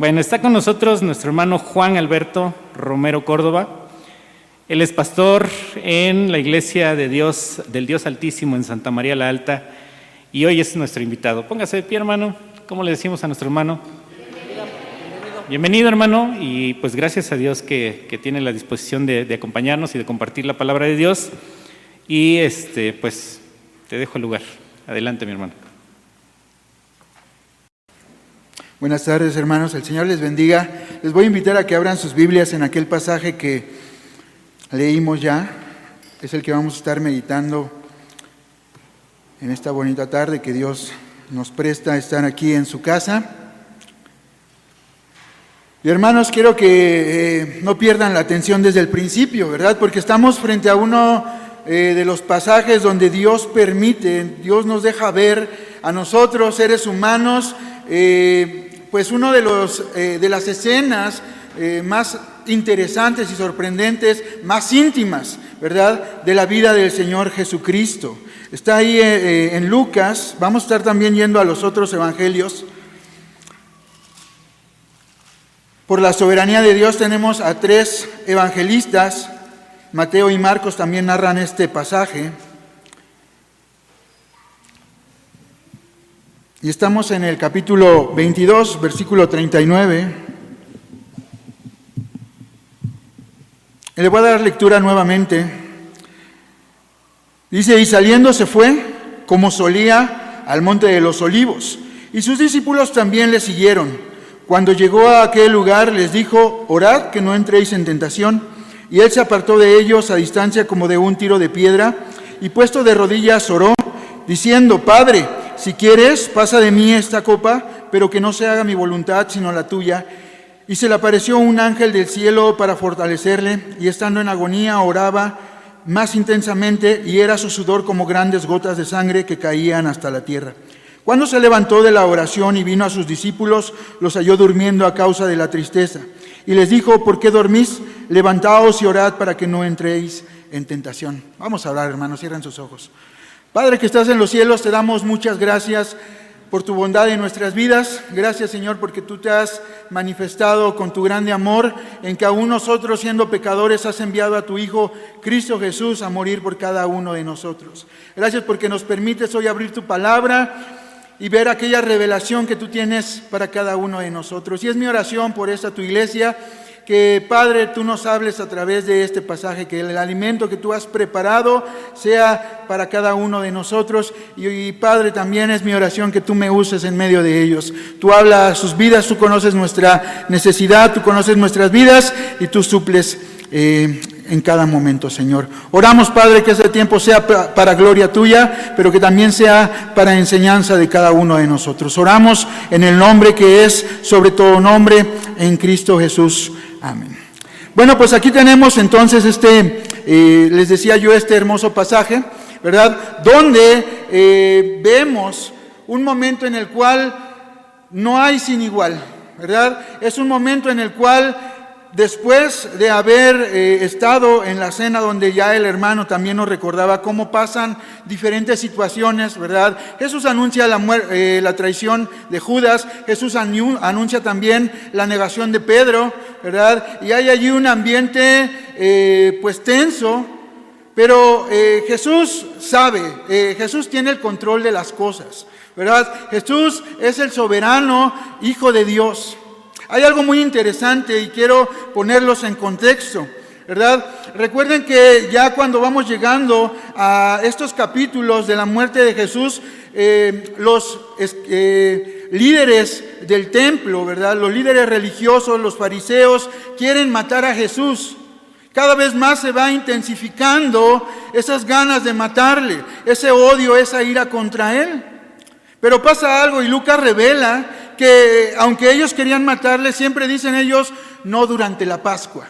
Bueno, está con nosotros nuestro hermano Juan Alberto Romero Córdoba. Él es pastor en la Iglesia de Dios, del Dios Altísimo en Santa María la Alta, y hoy es nuestro invitado. Póngase de pie, hermano. ¿Cómo le decimos a nuestro hermano? Bienvenido, hermano, y pues gracias a Dios que tiene la disposición de acompañarnos y de compartir la palabra de Dios. Y pues te dejo el lugar. Adelante, mi hermano. Buenas tardes, hermanos. El Señor les bendiga. Les voy a invitar a que abran sus Biblias en aquel pasaje que leímos ya. Es el que vamos a estar meditando en esta bonita tarde que Dios nos presta estar aquí en su casa. Y hermanos, quiero que no pierdan la atención desde el principio, ¿verdad? Porque estamos frente a uno de los pasajes donde Dios permite, Dios nos deja ver a nosotros, seres humanos, pues uno de las escenas más interesantes y sorprendentes, más íntimas, ¿verdad?, de la vida del Señor Jesucristo. Está ahí en Lucas. Vamos a estar también yendo a los otros evangelios. Por la soberanía de Dios tenemos a 3 evangelistas. Mateo y Marcos también narran este pasaje. Y estamos en el capítulo 22, versículo 39. Y le voy a dar lectura nuevamente. Dice: y saliendo se fue, como solía, al monte de los olivos. Y sus discípulos también le siguieron. Cuando llegó a aquel lugar, les dijo: orad que no entréis en tentación. Y él se apartó de ellos a distancia como de un tiro de piedra, y puesto de rodillas oró, diciendo: Padre, si quieres, pasa de mí esta copa, pero que no se haga mi voluntad, sino la tuya. Y se le apareció un ángel del cielo para fortalecerle, y estando en agonía oraba más intensamente, y era su sudor como grandes gotas de sangre que caían hasta la tierra. Cuando se levantó de la oración y vino a sus discípulos, los halló durmiendo a causa de la tristeza. Y les dijo: ¿por qué dormís? Levantaos y orad para que no entréis en tentación. Vamos a orar, hermanos, cierren sus ojos. Padre que estás en los cielos, te damos muchas gracias por tu bondad en nuestras vidas. Gracias, Señor, porque tú te has manifestado con tu grande amor, en que aún nosotros, siendo pecadores, has enviado a tu Hijo Cristo Jesús a morir por cada uno de nosotros. Gracias porque nos permites hoy abrir tu palabra y ver aquella revelación que tú tienes para cada uno de nosotros. Y es mi oración por esta tu iglesia, que, Padre, tú nos hables a través de este pasaje, que el alimento que tú has preparado sea para cada uno de nosotros. Y Padre, también es mi oración que tú me uses en medio de ellos. Tú hablas a sus vidas, tú conoces nuestra necesidad, tú conoces nuestras vidas y tú suples en cada momento, Señor. Oramos, Padre, que ese tiempo sea para gloria tuya, pero que también sea para enseñanza de cada uno de nosotros. Oramos en el nombre que es sobre todo nombre, en Cristo Jesús. Amén. Bueno, pues aquí tenemos entonces les decía yo, este hermoso pasaje, ¿verdad?, donde vemos un momento en el cual no hay sin igual, ¿verdad? Es un momento en el cual, después de haber estado en la cena donde ya el hermano también nos recordaba cómo pasan diferentes situaciones, ¿verdad? Jesús anuncia la traición de Judas, Jesús anuncia también la negación de Pedro, ¿verdad? Y hay allí un ambiente pues tenso, pero Jesús sabe, Jesús tiene el control de las cosas, ¿verdad? Jesús es el soberano Hijo de Dios. Hay algo muy interesante y quiero ponerlos en contexto, ¿verdad? Recuerden que ya cuando vamos llegando a estos capítulos de la muerte de Jesús, los líderes del templo, ¿verdad?, los líderes religiosos, los fariseos, quieren matar a Jesús. Cada vez más se va intensificando esas ganas de matarle, ese odio, esa ira contra él. Pero pasa algo y Lucas revela que aunque ellos querían matarle, siempre dicen ellos, no durante la Pascua.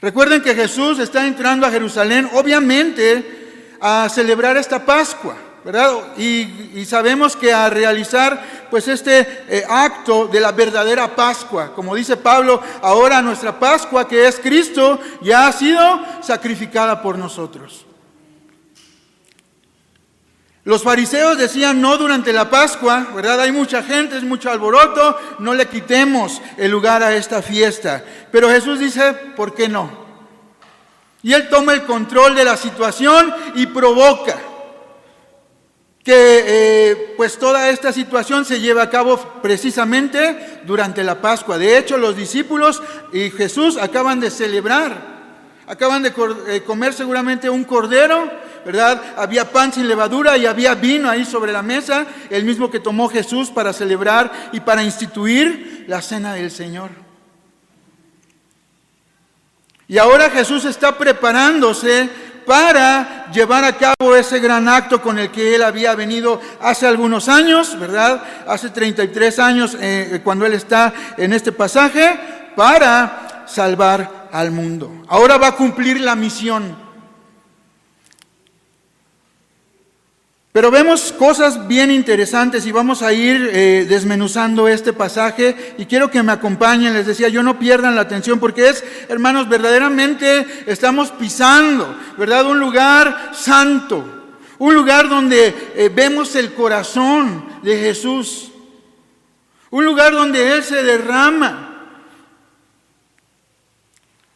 Recuerden que Jesús está entrando a Jerusalén, obviamente, a celebrar esta Pascua, ¿verdad? Y sabemos que a realizar pues este acto de la verdadera Pascua, como dice Pablo, ahora nuestra Pascua, que es Cristo, ya ha sido sacrificada por nosotros. Los fariseos decían no durante la Pascua, ¿verdad? Hay mucha gente, es mucho alboroto, no le quitemos el lugar a esta fiesta. Pero Jesús dice, ¿por qué no? Y Él toma el control de la situación y provoca que pues toda esta situación se lleve a cabo precisamente durante la Pascua. De hecho, los discípulos y Jesús acaban de celebrar, acaban de comer seguramente un cordero, ¿verdad? Había pan sin levadura y había vino ahí sobre la mesa, el mismo que tomó Jesús para celebrar y para instituir la cena del Señor. Y ahora Jesús está preparándose para llevar a cabo ese gran acto con el que Él había venido hace algunos años, ¿verdad? Hace 33 años cuando Él está en este pasaje, para salvar al mundo. Ahora va a cumplir la misión. Pero vemos cosas bien interesantes y vamos a ir desmenuzando este pasaje y quiero que me acompañen. Les decía, yo no pierdan la atención porque es, hermanos, verdaderamente estamos pisando, ¿verdad? Un lugar santo, un lugar donde vemos el corazón de Jesús, un lugar donde Él se derrama.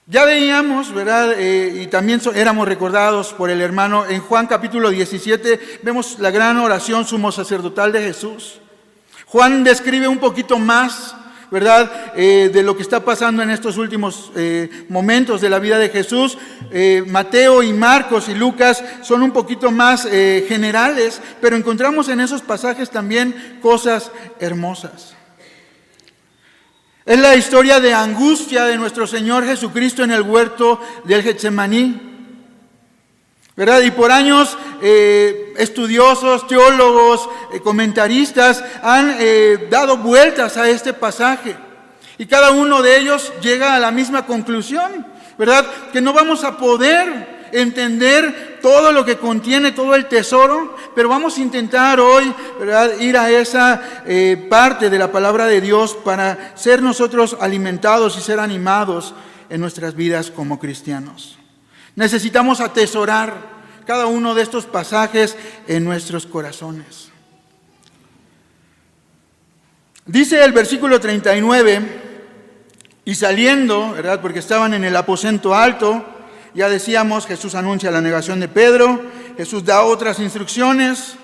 Ya veíamos, ¿verdad? Y también éramos recordados por el hermano en Juan capítulo 17, vemos la gran oración sumo sacerdotal de Jesús. Juan describe un poquito más, ¿verdad? De lo que está pasando en estos últimos momentos de la vida de Jesús. Mateo y Marcos y Lucas son un poquito más generales, pero encontramos en esos pasajes también cosas hermosas. Es la historia de angustia de nuestro Señor Jesucristo en el huerto del Getsemaní, ¿verdad? Y por años estudiosos, teólogos, comentaristas han dado vueltas a este pasaje. Y cada uno de ellos llega a la misma conclusión, ¿verdad? Que no vamos a poder entender todo lo que contiene, todo el tesoro, pero vamos a intentar hoy, ¿verdad?, ir a esa parte de la palabra de Dios para ser nosotros alimentados y ser animados en nuestras vidas como cristianos. Necesitamos atesorar cada uno de estos pasajes en nuestros corazones. Dice el versículo 39, y saliendo, ¿verdad?, porque estaban en el aposento alto, ya decíamos, Jesús anuncia la negación de Pedro, Jesús da otras instrucciones,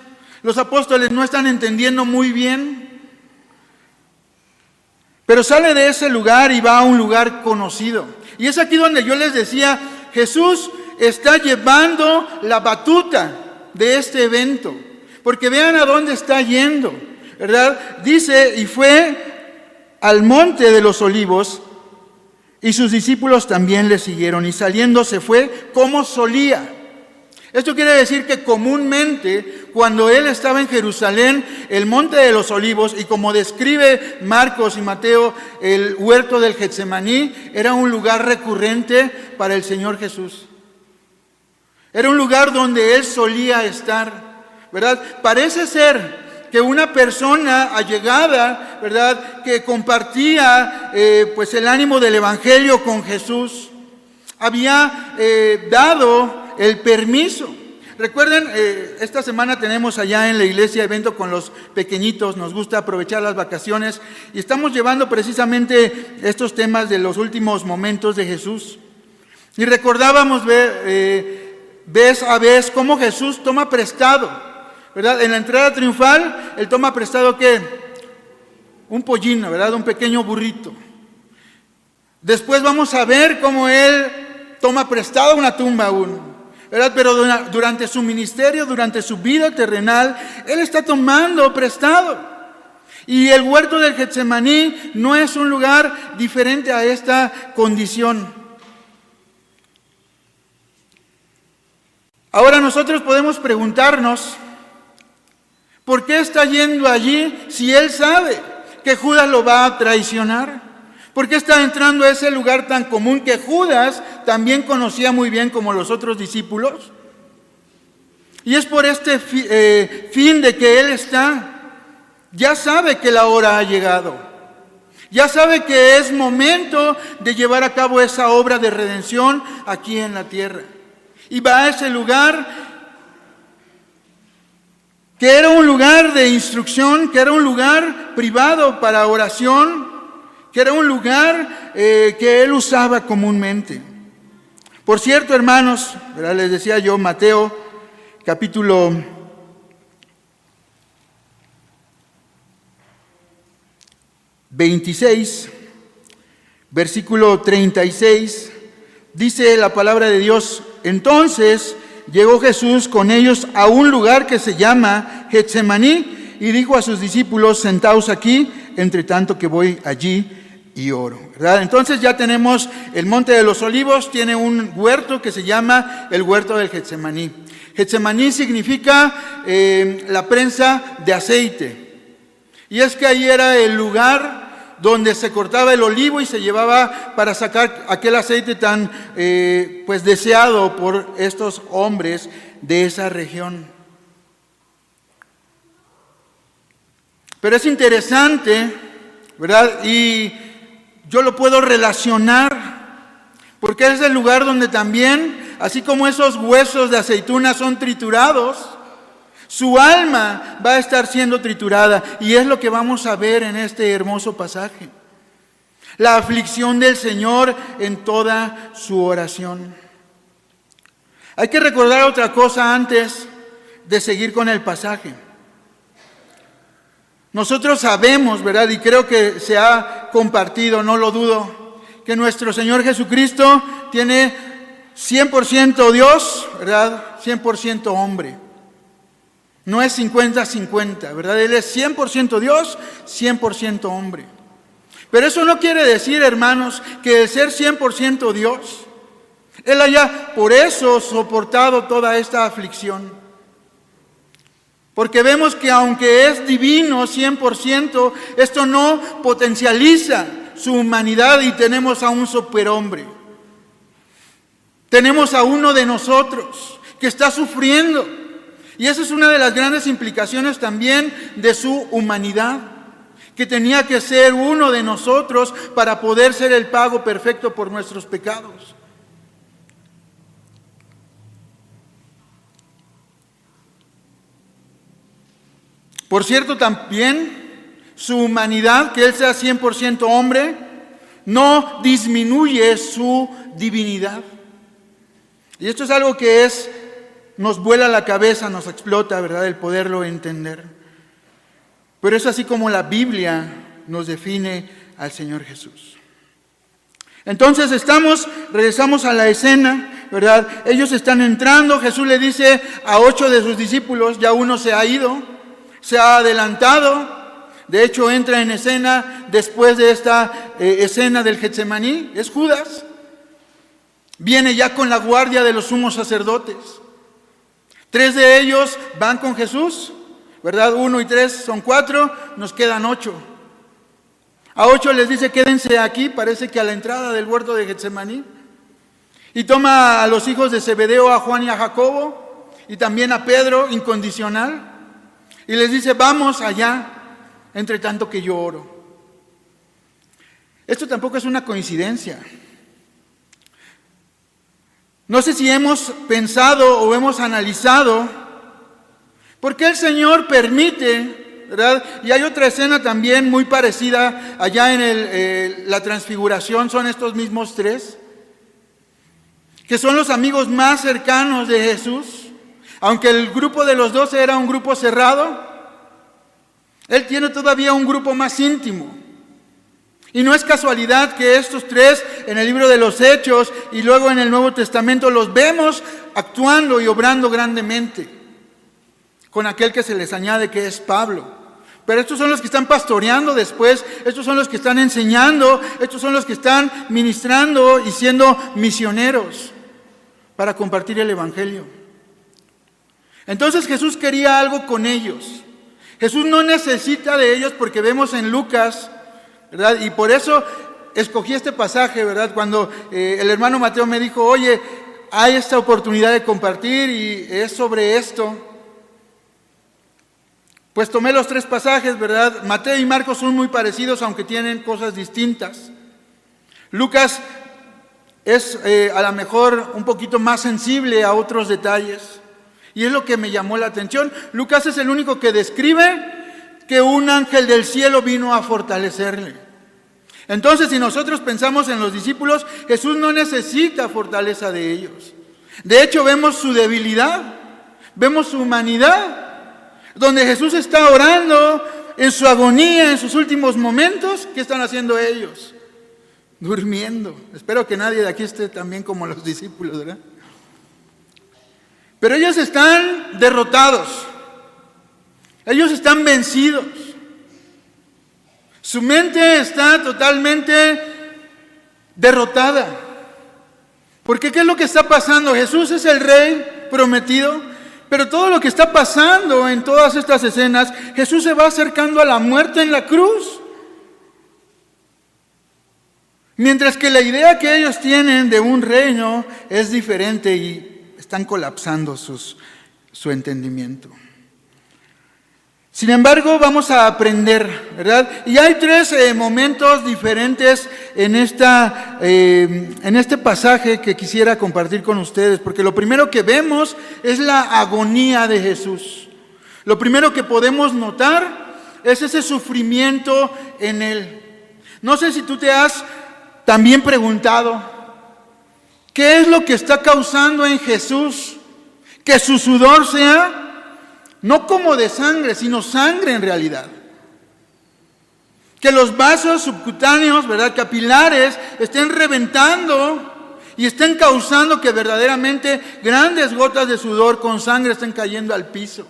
los apóstoles no están entendiendo muy bien, pero sale de ese lugar y va a un lugar conocido. Y es aquí donde yo les decía, Jesús está llevando la batuta de este evento, porque vean a dónde está yendo, ¿verdad? Dice, y fue al monte de los olivos, y sus discípulos también le siguieron, y saliendo se fue como solía. Esto quiere decir que comúnmente, cuando Él estaba en Jerusalén, el monte de los olivos, y como describe Marcos y Mateo, el huerto del Getsemaní, era un lugar recurrente para el Señor Jesús. Era un lugar donde Él solía estar, ¿verdad? Parece ser que una persona allegada, ¿verdad?, que compartía pues el ánimo del Evangelio con Jesús, había dado el permiso. Recuerden, esta semana tenemos allá en la iglesia evento con los pequeñitos, nos gusta aprovechar las vacaciones y estamos llevando precisamente estos temas de los últimos momentos de Jesús. Y recordábamos vez a vez cómo Jesús toma prestado, ¿verdad? En la entrada triunfal, Él toma prestado, ¿qué? Un pollino, ¿verdad? Un pequeño burrito. Después vamos a ver cómo Él toma prestado una tumba aún, ¿verdad? Pero durante su ministerio, durante su vida terrenal, Él está tomando prestado. Y el huerto del Getsemaní no es un lugar diferente a esta condición. Ahora nosotros podemos preguntarnos, ¿por qué está yendo allí si Él sabe que Judas lo va a traicionar? ¿Por qué está entrando a ese lugar tan común que Judas también conocía muy bien como los otros discípulos? Y es por este fin de que Él está. Ya sabe que la hora ha llegado. Ya sabe que es momento de llevar a cabo esa obra de redención aquí en la tierra. Y va a ese lugar que era un lugar de instrucción, que era un lugar privado para oración, que era un lugar que él usaba comúnmente. Por cierto, hermanos, ¿verdad? Les decía yo, Mateo, capítulo 26, versículo 36, dice la palabra de Dios: entonces llegó Jesús con ellos a un lugar que se llama Getsemaní y dijo a sus discípulos: sentaos aquí, entre tanto que voy allí y oro. ¿Verdad? Entonces ya tenemos el Monte de los Olivos, tiene un huerto que se llama el huerto del Getsemaní. Getsemaní significa la prensa de aceite. Y es que ahí era el lugar donde se cortaba el olivo y se llevaba para sacar aquel aceite tan pues deseado por estos hombres de esa región. Pero es interesante, ¿verdad? Y yo lo puedo relacionar porque es el lugar donde también, así como esos huesos de aceituna son triturados, su alma va a estar siendo triturada, y es lo que vamos a ver en este hermoso pasaje. La aflicción del Señor en toda su oración. Hay que recordar otra cosa antes de seguir con el pasaje. Nosotros sabemos, ¿verdad? Y creo que se ha compartido, no lo dudo, que nuestro Señor Jesucristo tiene 100% Dios, ¿verdad? 100% hombre. No es 50-50, ¿verdad? Él es 100% Dios, 100% hombre. Pero eso no quiere decir, hermanos, que el ser 100% Dios, Él haya por eso soportado toda esta aflicción. Porque vemos que aunque es divino 100%, esto no potencializa su humanidad y tenemos a un superhombre. Tenemos a uno de nosotros que está sufriendo. Y esa es una de las grandes implicaciones también de su humanidad, que tenía que ser uno de nosotros para poder ser el pago perfecto por nuestros pecados. Por cierto, también su humanidad, que Él sea 100% hombre, no disminuye su divinidad. Y esto es algo que nos vuela la cabeza, nos explota, ¿verdad?, el poderlo entender. Pero es así como la Biblia nos define al Señor Jesús. Entonces regresamos a la escena, ¿verdad? Ellos están entrando, Jesús le dice a 8 de sus discípulos, ya uno se ha ido, se ha adelantado, de hecho entra en escena después de esta escena del Getsemaní, es Judas, viene ya con la guardia de los sumos sacerdotes. 3 de ellos van con Jesús, ¿verdad? 1 y 3 son 4, nos quedan 8. A 8 les dice: quédense aquí, parece que a la entrada del huerto de Getsemaní. Y toma a los hijos de Zebedeo, a Juan y a Jacobo, y también a Pedro, incondicional. Y les dice: vamos allá, entre tanto que yo oro. Esto tampoco es una coincidencia. No sé si hemos pensado o hemos analizado por qué el Señor permite, ¿verdad? Y hay otra escena también muy parecida allá en la transfiguración, son estos mismos 3, que son los amigos más cercanos de Jesús. Aunque el grupo de los 12 era un grupo cerrado, Él tiene todavía un grupo más íntimo. Y no es casualidad que estos 3 en el libro de los Hechos y luego en el Nuevo Testamento los vemos actuando y obrando grandemente con aquel que se les añade, que es Pablo. Pero estos son los que están pastoreando después, estos son los que están enseñando, estos son los que están ministrando y siendo misioneros para compartir el Evangelio. Entonces Jesús quería algo con ellos. Jesús no necesita de ellos, porque vemos en Lucas, ¿verdad? Y por eso escogí este pasaje, ¿verdad? Cuando el hermano Mateo me dijo: oye, hay esta oportunidad de compartir y es sobre esto. Pues tomé los 3 pasajes, ¿verdad? Mateo y Marcos son muy parecidos, aunque tienen cosas distintas. Lucas es a lo mejor un poquito más sensible a otros detalles. Y es lo que me llamó la atención. Lucas es el único que describe que un ángel del cielo vino a fortalecerle. Entonces, si nosotros pensamos en los discípulos, Jesús no necesita fortaleza de ellos. De hecho, vemos su debilidad, vemos su humanidad, donde Jesús está orando en su agonía, en sus últimos momentos. ¿Qué están haciendo ellos? Durmiendo. Espero que nadie de aquí esté también como los discípulos, ¿verdad? Pero ellos están derrotados. Ellos están vencidos. Su mente está totalmente derrotada. Porque ¿qué es lo que está pasando? Jesús es el rey prometido, pero todo lo que está pasando en todas estas escenas, Jesús se va acercando a la muerte en la cruz. Mientras que la idea que ellos tienen de un reino es diferente y están colapsando su entendimiento. Sin embargo, vamos a aprender, ¿verdad? Y hay tres momentos diferentes en este pasaje que quisiera compartir con ustedes, porque lo primero que vemos es la agonía de Jesús. Lo primero que podemos notar es ese sufrimiento en Él. No sé si tú te has también preguntado, ¿qué es lo que está causando en Jesús que su sudor sea no como de sangre, sino sangre en realidad? Que los vasos subcutáneos, ¿verdad?, capilares, estén reventando y estén causando que verdaderamente grandes gotas de sudor con sangre estén cayendo al piso.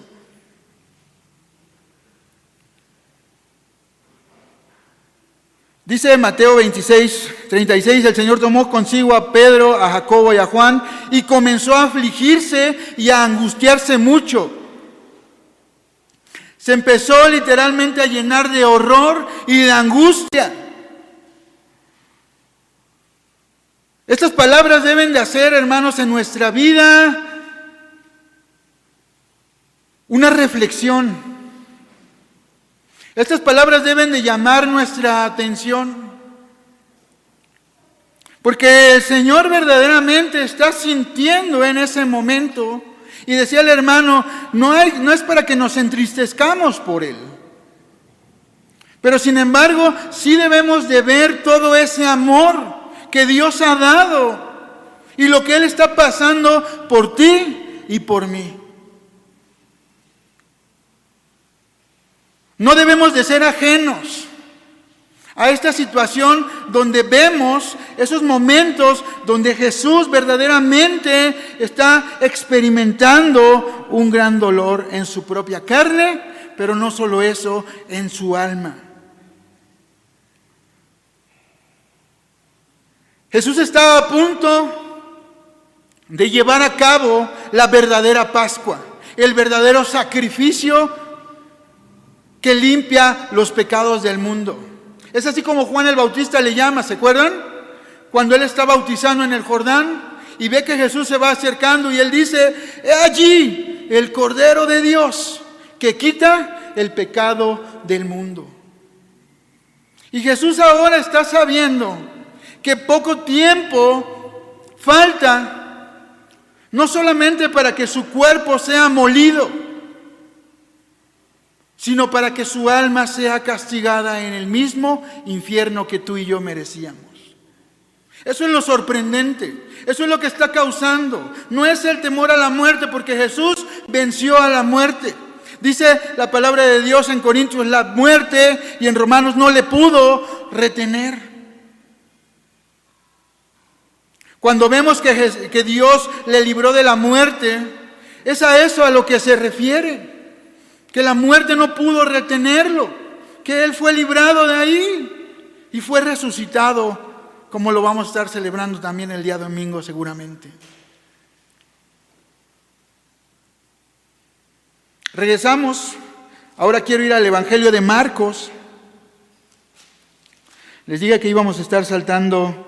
Dice Mateo 26:36, el Señor tomó consigo a Pedro, a Jacobo y a Juan y comenzó a afligirse y a angustiarse mucho. Se empezó literalmente a llenar de horror y de angustia. Estas palabras deben de hacer, hermanos, en nuestra vida una reflexión. Estas palabras deben de llamar nuestra atención. Porque el Señor verdaderamente está sintiendo en ese momento. Y decía el hermano, no es para que nos entristezcamos por Él. Pero sin embargo, sí debemos de ver todo ese amor que Dios ha dado. Y lo que Él está pasando por ti y por mí. No debemos de ser ajenos a esta situación donde vemos esos momentos donde Jesús verdaderamente está experimentando un gran dolor en su propia carne, pero no solo eso, en su alma. Jesús estaba a punto de llevar a cabo la verdadera Pascua, el verdadero sacrificio que limpia los pecados del mundo. Es así como Juan el Bautista le llama, ¿se acuerdan? Cuando él está bautizando en el Jordán y ve que Jesús se va acercando y él dice, he allí el Cordero de Dios que quita el pecado del mundo. Y Jesús ahora está sabiendo que poco tiempo falta, no solamente para que su cuerpo sea molido, sino para que su alma sea castigada en el mismo infierno que tú y yo merecíamos. Eso es lo sorprendente, eso es lo que está causando. No es el temor a la muerte, porque Jesús venció a la muerte. Dice la palabra de Dios en Corintios, la muerte, y en Romanos no le pudo retener. Cuando vemos que Dios le libró de la muerte, es a eso a lo que se refiere. Que la muerte no pudo retenerlo, que Él fue librado de ahí y fue resucitado, como lo vamos a estar celebrando también el día domingo seguramente. Regresamos, ahora quiero ir al Evangelio de Marcos. Les dije que íbamos a estar saltando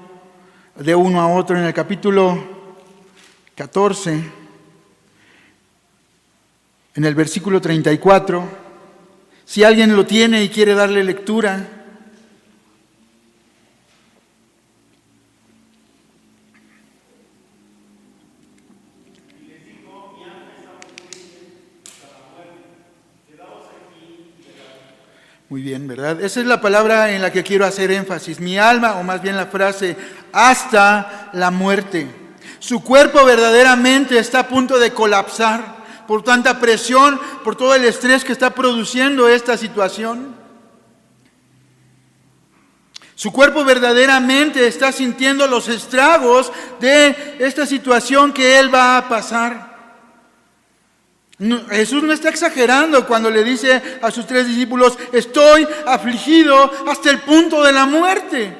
de uno a otro en el capítulo 14. En el versículo 34, si alguien lo tiene y quiere darle lectura. Muy bien, ¿verdad? Esa es la palabra en la que quiero hacer énfasis. Mi alma, o más bien la frase, hasta la muerte. Su cuerpo verdaderamente está a punto de colapsar por tanta presión, por todo el estrés que está produciendo esta situación. Su cuerpo verdaderamente está sintiendo los estragos de esta situación que él va a pasar. Jesús no está exagerando cuando le dice a sus 3 discípulos: estoy afligido hasta el punto de la muerte.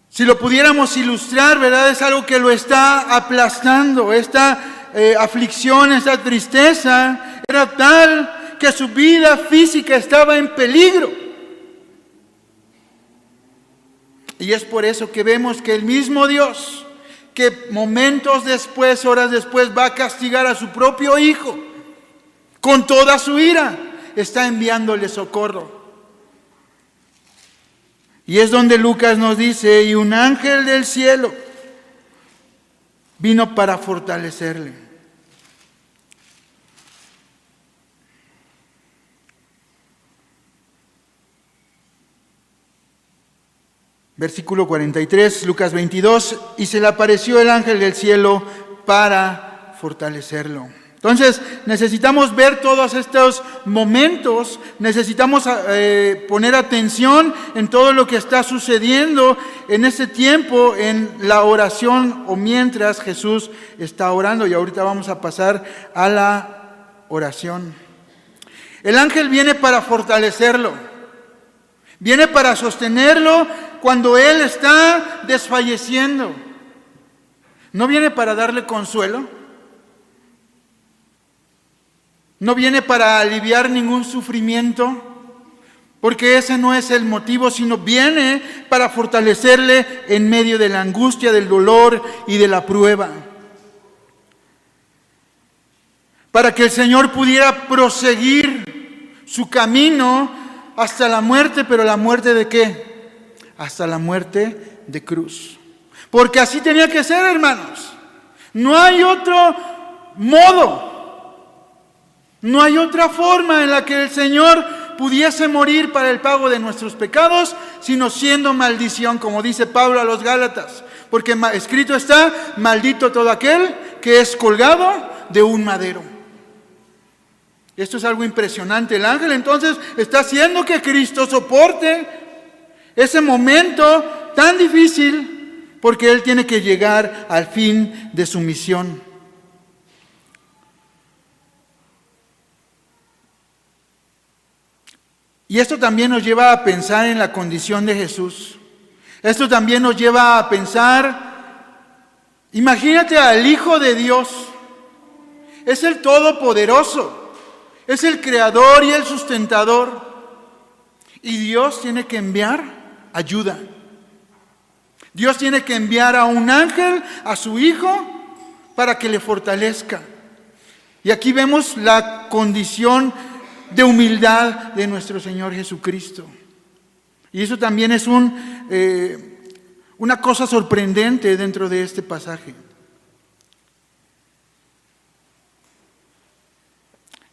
Si lo pudiéramos ilustrar, ¿verdad? Es algo que lo está aplastando. Esta aflicción, esta tristeza era tal que su vida física estaba en peligro. Y es por eso que vemos que el mismo Dios, que momentos después, horas después, va a castigar a su propio Hijo con toda su ira, está enviándole socorro. Y es donde Lucas nos dice: y un ángel del cielo vino para fortalecerle. Versículo 43, Lucas 22, y se le apareció el ángel del cielo para fortalecerlo. Entonces, necesitamos ver todos estos momentos, necesitamos poner atención en todo lo que está sucediendo en ese tiempo, en la oración o mientras Jesús está orando. Y ahorita vamos a pasar a la oración. El ángel viene para fortalecerlo, viene para sostenerlo cuando él está desfalleciendo. No viene para darle consuelo. No viene para aliviar ningún sufrimiento, porque ese no es el motivo, sino viene para fortalecerle en medio de la angustia, del dolor y de la prueba. Para que el Señor pudiera proseguir su camino hasta la muerte, pero ¿la muerte de qué? Hasta la muerte de cruz. Porque así tenía que ser, hermanos. No hay otro modo. No hay otra forma en la que el Señor pudiese morir para el pago de nuestros pecados, sino siendo maldición, como dice Pablo a los Gálatas. Porque escrito está: maldito todo aquel que es colgado de un madero. Esto es algo impresionante. El ángel entonces está haciendo que Cristo soporte ese momento tan difícil, porque Él tiene que llegar al fin de su misión. Y esto también nos lleva a pensar en la condición de Jesús. Esto también nos lleva a pensar, imagínate al Hijo de Dios. Es el Todopoderoso, es el Creador y el Sustentador. Y Dios tiene que enviar ayuda. Dios tiene que enviar a un ángel, a su Hijo, para que le fortalezca. Y aquí vemos la condición de humildad de nuestro Señor Jesucristo. Y eso también es una cosa sorprendente dentro de este pasaje.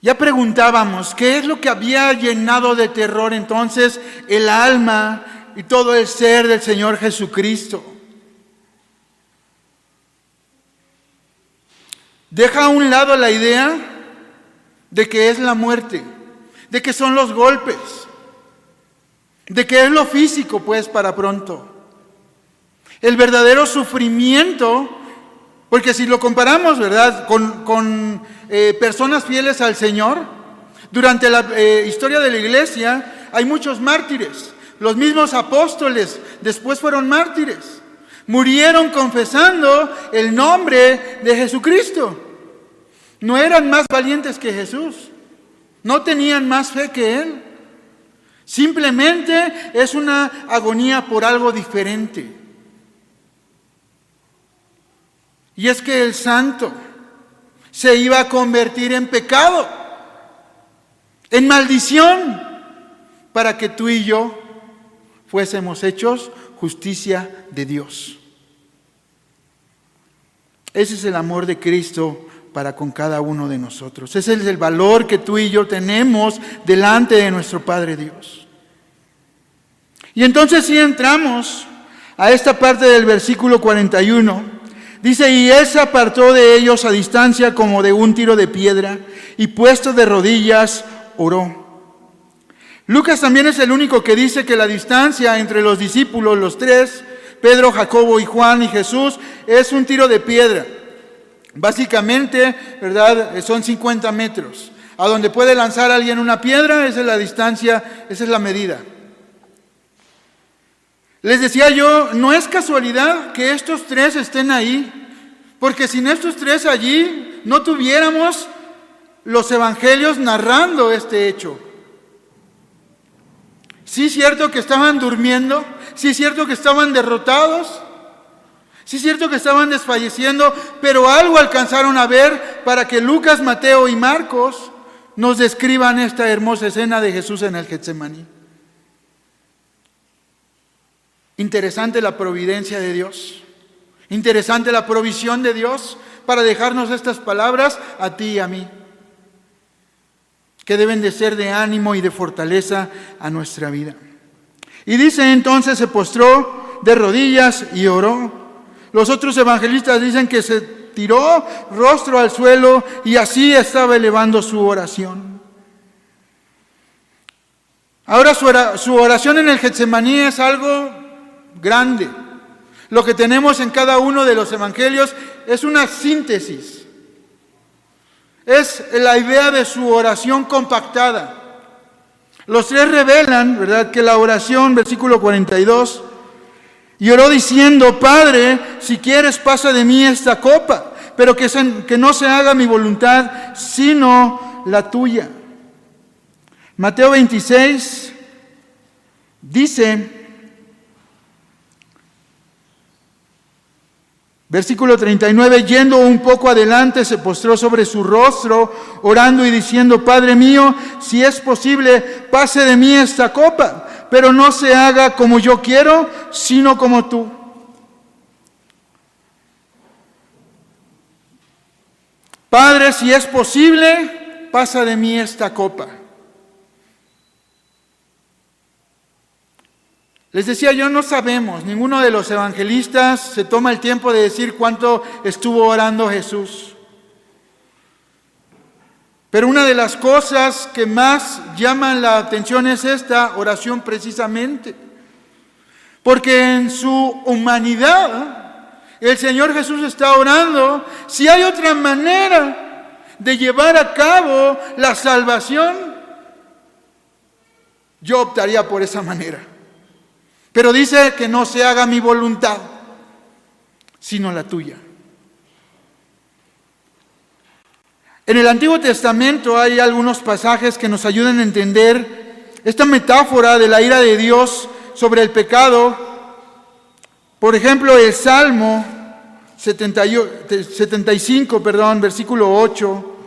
Ya preguntábamos, ¿qué es lo que había llenado de terror entonces el alma y todo el ser del Señor Jesucristo? Deja a un lado la idea de que es la muerte, de que son los golpes, de que es lo físico, pues, para pronto. El verdadero sufrimiento, porque si lo comparamos, ¿verdad?, con personas fieles al Señor, durante la historia de la iglesia hay muchos mártires. Los mismos apóstoles después fueron mártires. Murieron confesando el nombre de Jesucristo. No eran más valientes que Jesús. No tenían más fe que Él. Simplemente es una agonía por algo diferente. Y es que el santo se iba a convertir en pecado, en maldición, para que tú y yo fuésemos hechos justicia de Dios. Ese es el amor de Cristo para con cada uno de nosotros. Ese es el valor que tú y yo tenemos delante de nuestro Padre Dios. Y entonces sí entramos a esta parte del versículo 41. Dice, y él se apartó de ellos a distancia como de un tiro de piedra, y puesto de rodillas, oró. Lucas también es el único que dice que la distancia entre los discípulos, los tres, Pedro, Jacobo y Juan y Jesús, es un tiro de piedra. Básicamente, ¿verdad? Son 50 metros. A donde puede lanzar alguien una piedra, esa es la distancia, esa es la medida. Les decía yo, no es casualidad que estos tres estén ahí, porque sin estos tres allí no tuviéramos los evangelios narrando este hecho. Sí es cierto que estaban durmiendo, sí es cierto que estaban derrotados, sí es cierto que estaban desfalleciendo, pero algo alcanzaron a ver para que Lucas, Mateo y Marcos nos describan esta hermosa escena de Jesús en el Getsemaní. Interesante la providencia de Dios, interesante la provisión de Dios para dejarnos estas palabras a ti y a mí, que deben de ser de ánimo y de fortaleza a nuestra vida. Y dice entonces, se postró de rodillas y oró. Los otros evangelistas dicen que se tiró rostro al suelo y así estaba elevando su oración. Ahora su oración en el Getsemaní es algo grande. Lo que tenemos en cada uno de los evangelios es una síntesis. Es la idea de su oración compactada. Los tres revelan, ¿verdad?, que la oración, versículo 42, y oró diciendo, Padre, si quieres pasa de mí esta copa, pero que no se haga mi voluntad, sino la tuya. Mateo 26 dice, versículo 39, yendo un poco adelante, se postró sobre su rostro, orando y diciendo, Padre mío, si es posible, pase de mí esta copa, pero no se haga como yo quiero, sino como tú. Padre, si es posible, pasa de mí esta copa. Les decía yo, no sabemos, ninguno de los evangelistas se toma el tiempo de decir cuánto estuvo orando Jesús. Pero una de las cosas que más llaman la atención es esta oración precisamente. Porque en su humanidad, el Señor Jesús está orando. Si hay otra manera de llevar a cabo la salvación, yo optaría por esa manera. Pero dice que no se haga mi voluntad, sino la tuya. En el Antiguo Testamento hay algunos pasajes que nos ayudan a entender esta metáfora de la ira de Dios sobre el pecado. Por ejemplo, el Salmo 75, versículo 8.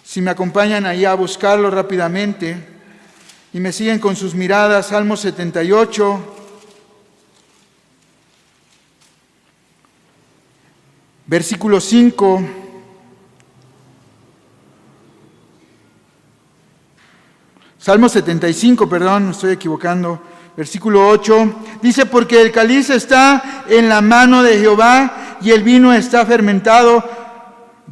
Si me acompañan ahí a buscarlo rápidamente y me siguen con sus miradas, Salmo 78, versículo 5. Salmo 75, me estoy equivocando. Versículo 8, dice, porque el cáliz está en la mano de Jehová y el vino está fermentado,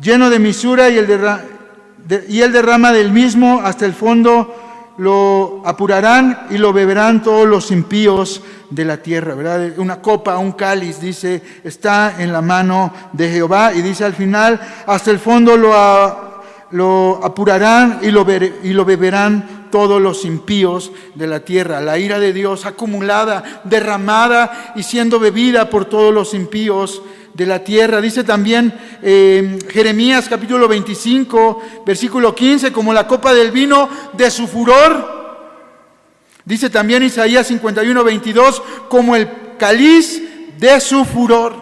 lleno de misura y él derrama del mismo hasta el fondo. Lo apurarán y lo beberán todos los impíos de la tierra, ¿verdad? Una copa, un cáliz, dice, está en la mano de Jehová, y dice al final, hasta el fondo lo apurarán y lo beberán todos los impíos de la tierra. La ira de Dios acumulada, derramada y siendo bebida por todos los impíos de la tierra. Dice también Jeremías capítulo 25, versículo 15, como la copa del vino de su furor. Dice también Isaías 51, 22, como el cáliz de su furor.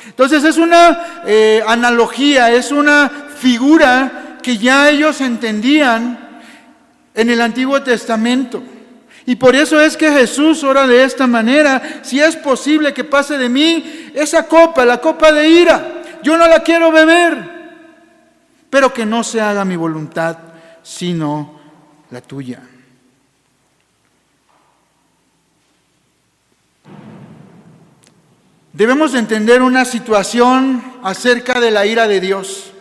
Entonces es una analogía, es una figura que ya ellos entendían en el Antiguo Testamento. Y por eso es que Jesús ora de esta manera: si es posible que pase de mí esa copa, la copa de ira, yo no la quiero beber. pero que no se haga mi voluntad, sino la tuya. Debemos entender una situación acerca de la ira de Dios,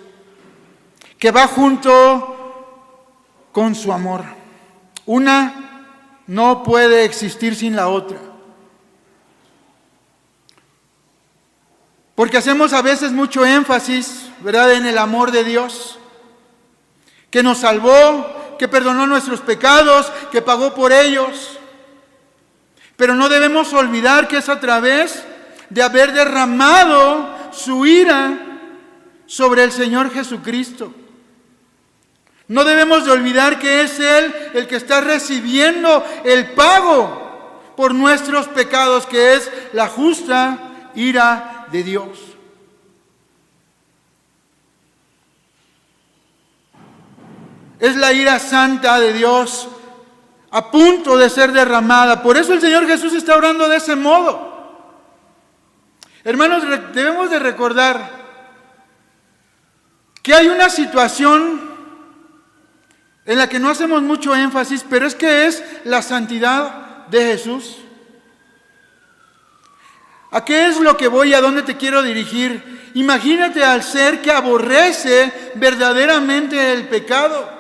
que va junto con su amor. Una no puede existir sin la otra. Porque hacemos a veces mucho énfasis, ¿verdad?, en el amor de Dios, que nos salvó, que perdonó nuestros pecados, que pagó por ellos. Pero no debemos olvidar que es a través de haber derramado su ira sobre el Señor Jesucristo. No debemos de olvidar que es Él el que está recibiendo el pago por nuestros pecados, que es la justa ira de Dios. Es la ira santa de Dios a punto de ser derramada. Por eso el Señor Jesús está orando de ese modo. Hermanos, debemos de recordar que hay una situación en la que no hacemos mucho énfasis, pero es que es la santidad de Jesús. ¿A qué es lo que voy? ¿A dónde te quiero dirigir? Imagínate al ser que aborrece verdaderamente el pecado.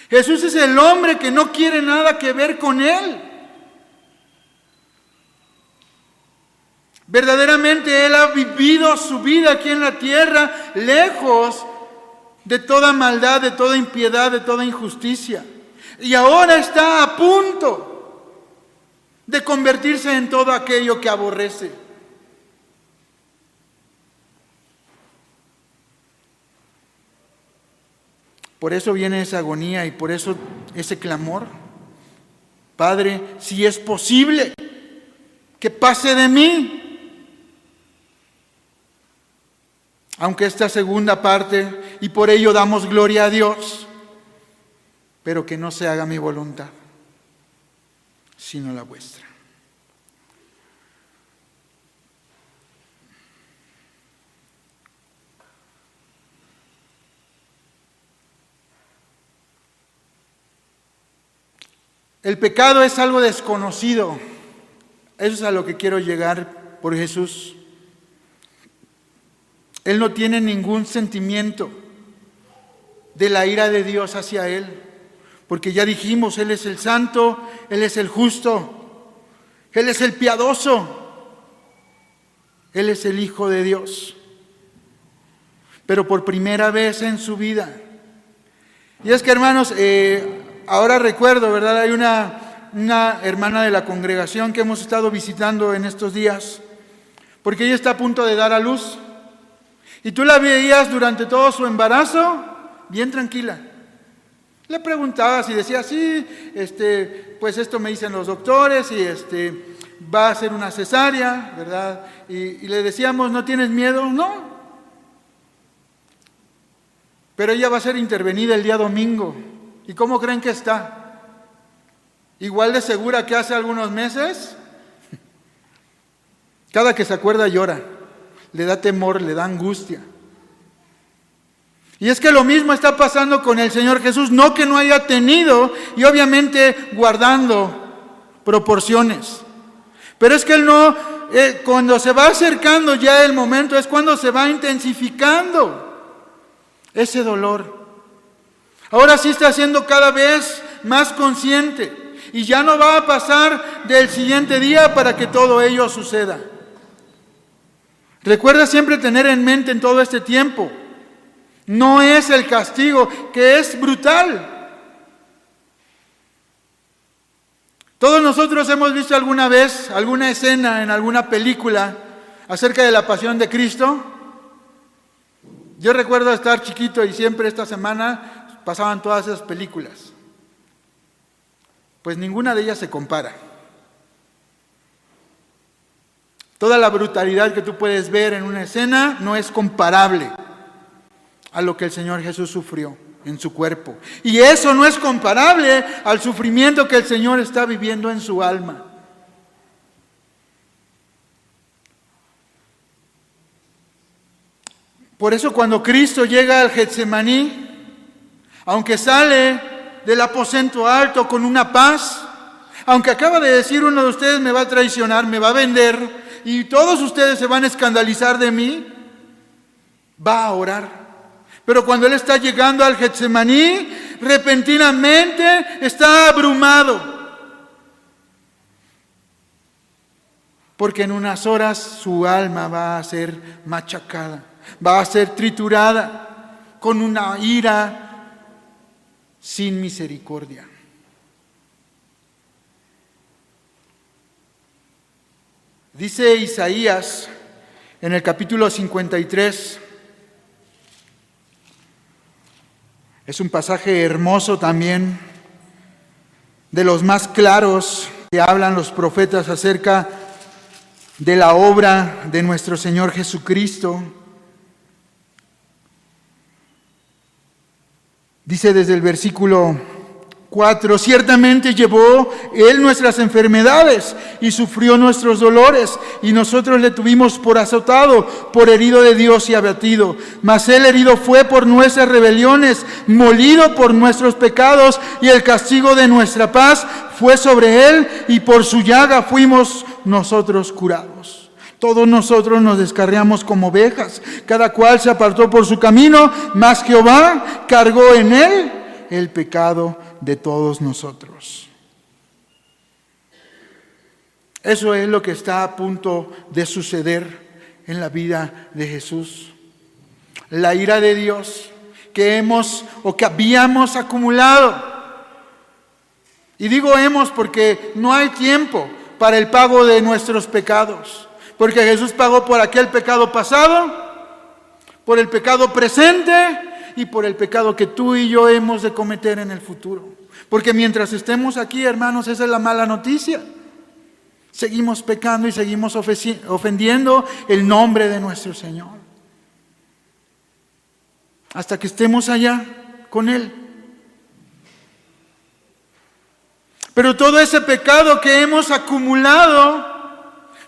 Jesús es el hombre que no quiere nada que ver con él. Verdaderamente Él ha vivido su vida aquí en la tierra, lejos de toda maldad, de toda impiedad, de toda injusticia. Y ahora está a punto de convertirse en todo aquello que aborrece. Por eso viene esa agonía y por eso ese clamor. Padre, si es posible, que pase de mí. Aunque esta segunda parte, y por ello damos gloria a Dios, pero que no se haga mi voluntad, sino la vuestra. El pecado es algo desconocido. Eso es a lo que quiero llegar por Jesús. Él no tiene ningún sentimiento de la ira de Dios hacia Él, porque ya dijimos, Él es el santo, Él es el justo, Él es el piadoso, Él es el Hijo de Dios. Pero por primera vez en su vida. Y es que, hermanos, ahora recuerdo, ¿verdad? Hay una hermana de la congregación que hemos estado visitando en estos días, porque ella está a punto de dar a luz. Y tú la veías durante todo su embarazo, bien tranquila. Le preguntabas y decía, sí, pues esto me dicen los doctores y va a ser una cesárea, ¿verdad? Y le decíamos, ¿no tienes miedo? No. Pero ella va a ser intervenida el día domingo. ¿Y cómo creen que está? ¿Igual de segura que hace algunos meses? Cada que se acuerda llora. Le da temor, le da angustia. Y es que lo mismo está pasando con el Señor Jesús, no que no haya tenido, y obviamente guardando proporciones. Pero es que Él no, cuando se va acercando ya el momento, es cuando se va intensificando ese dolor. Ahora sí está siendo cada vez más consciente, y ya no va a pasar del siguiente día para que todo ello suceda. Recuerda siempre tener en mente en todo este tiempo, no es el castigo, que es brutal. Todos nosotros hemos visto alguna vez alguna escena en alguna película acerca de la pasión de Cristo. Yo recuerdo estar chiquito y siempre esta semana pasaban todas esas películas. Pues ninguna de ellas se compara. Toda la brutalidad que tú puedes ver en una escena no es comparable a lo que el Señor Jesús sufrió en su cuerpo. Y eso no es comparable al sufrimiento que el Señor está viviendo en su alma. Por eso cuando Cristo llega al Getsemaní, aunque sale del aposento alto con una paz, aunque acaba de decir uno de ustedes me va a traicionar, me va a vender y todos ustedes se van a escandalizar de mí, va a orar. Pero cuando Él está llegando al Getsemaní, repentinamente está abrumado. Porque en unas horas su alma va a ser machacada, va a ser triturada con una ira sin misericordia. Dice Isaías en el capítulo 53, es un pasaje hermoso también, de los más claros que hablan los profetas acerca de la obra de nuestro Señor Jesucristo. Dice desde el versículo 4, ciertamente llevó Él nuestras enfermedades y sufrió nuestros dolores, y nosotros le tuvimos por azotado, por herido de Dios y abatido. Mas Él herido fue por nuestras rebeliones, molido por nuestros pecados, y el castigo de nuestra paz fue sobre Él, y por su llaga fuimos nosotros curados. Todos nosotros nos descarriamos como ovejas, cada cual se apartó por su camino, mas Jehová cargó en Él el pecado de todos nosotros. Eso es lo que está a punto de suceder en la vida de Jesús. La ira de Dios que habíamos acumulado. Y digo hemos porque no hay tiempo para el pago de nuestros pecados. Porque Jesús pagó por aquel pecado pasado, por el pecado presente y por el pecado que tú y yo hemos de cometer en el futuro. Porque mientras estemos aquí, hermanos, esa es la mala noticia. Seguimos pecando y seguimos ofendiendo el nombre de nuestro Señor. Hasta que estemos allá con Él. Pero todo ese pecado que hemos acumulado,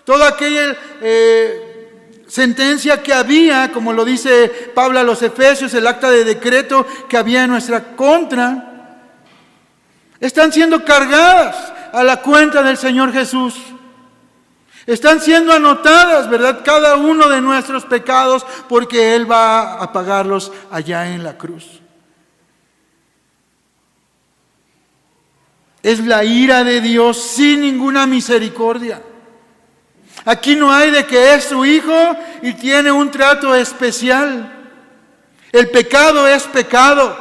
toda aquella sentencia que había, como lo dice Pablo a los Efesios, el acta de decreto que había en nuestra contra, están siendo cargadas a la cuenta del Señor Jesús. Están siendo anotadas, ¿verdad? Cada uno de nuestros pecados, porque Él va a pagarlos allá en la cruz. Es la ira de Dios sin ninguna misericordia. Aquí no hay de que es su hijo y tiene un trato especial. El pecado es pecado.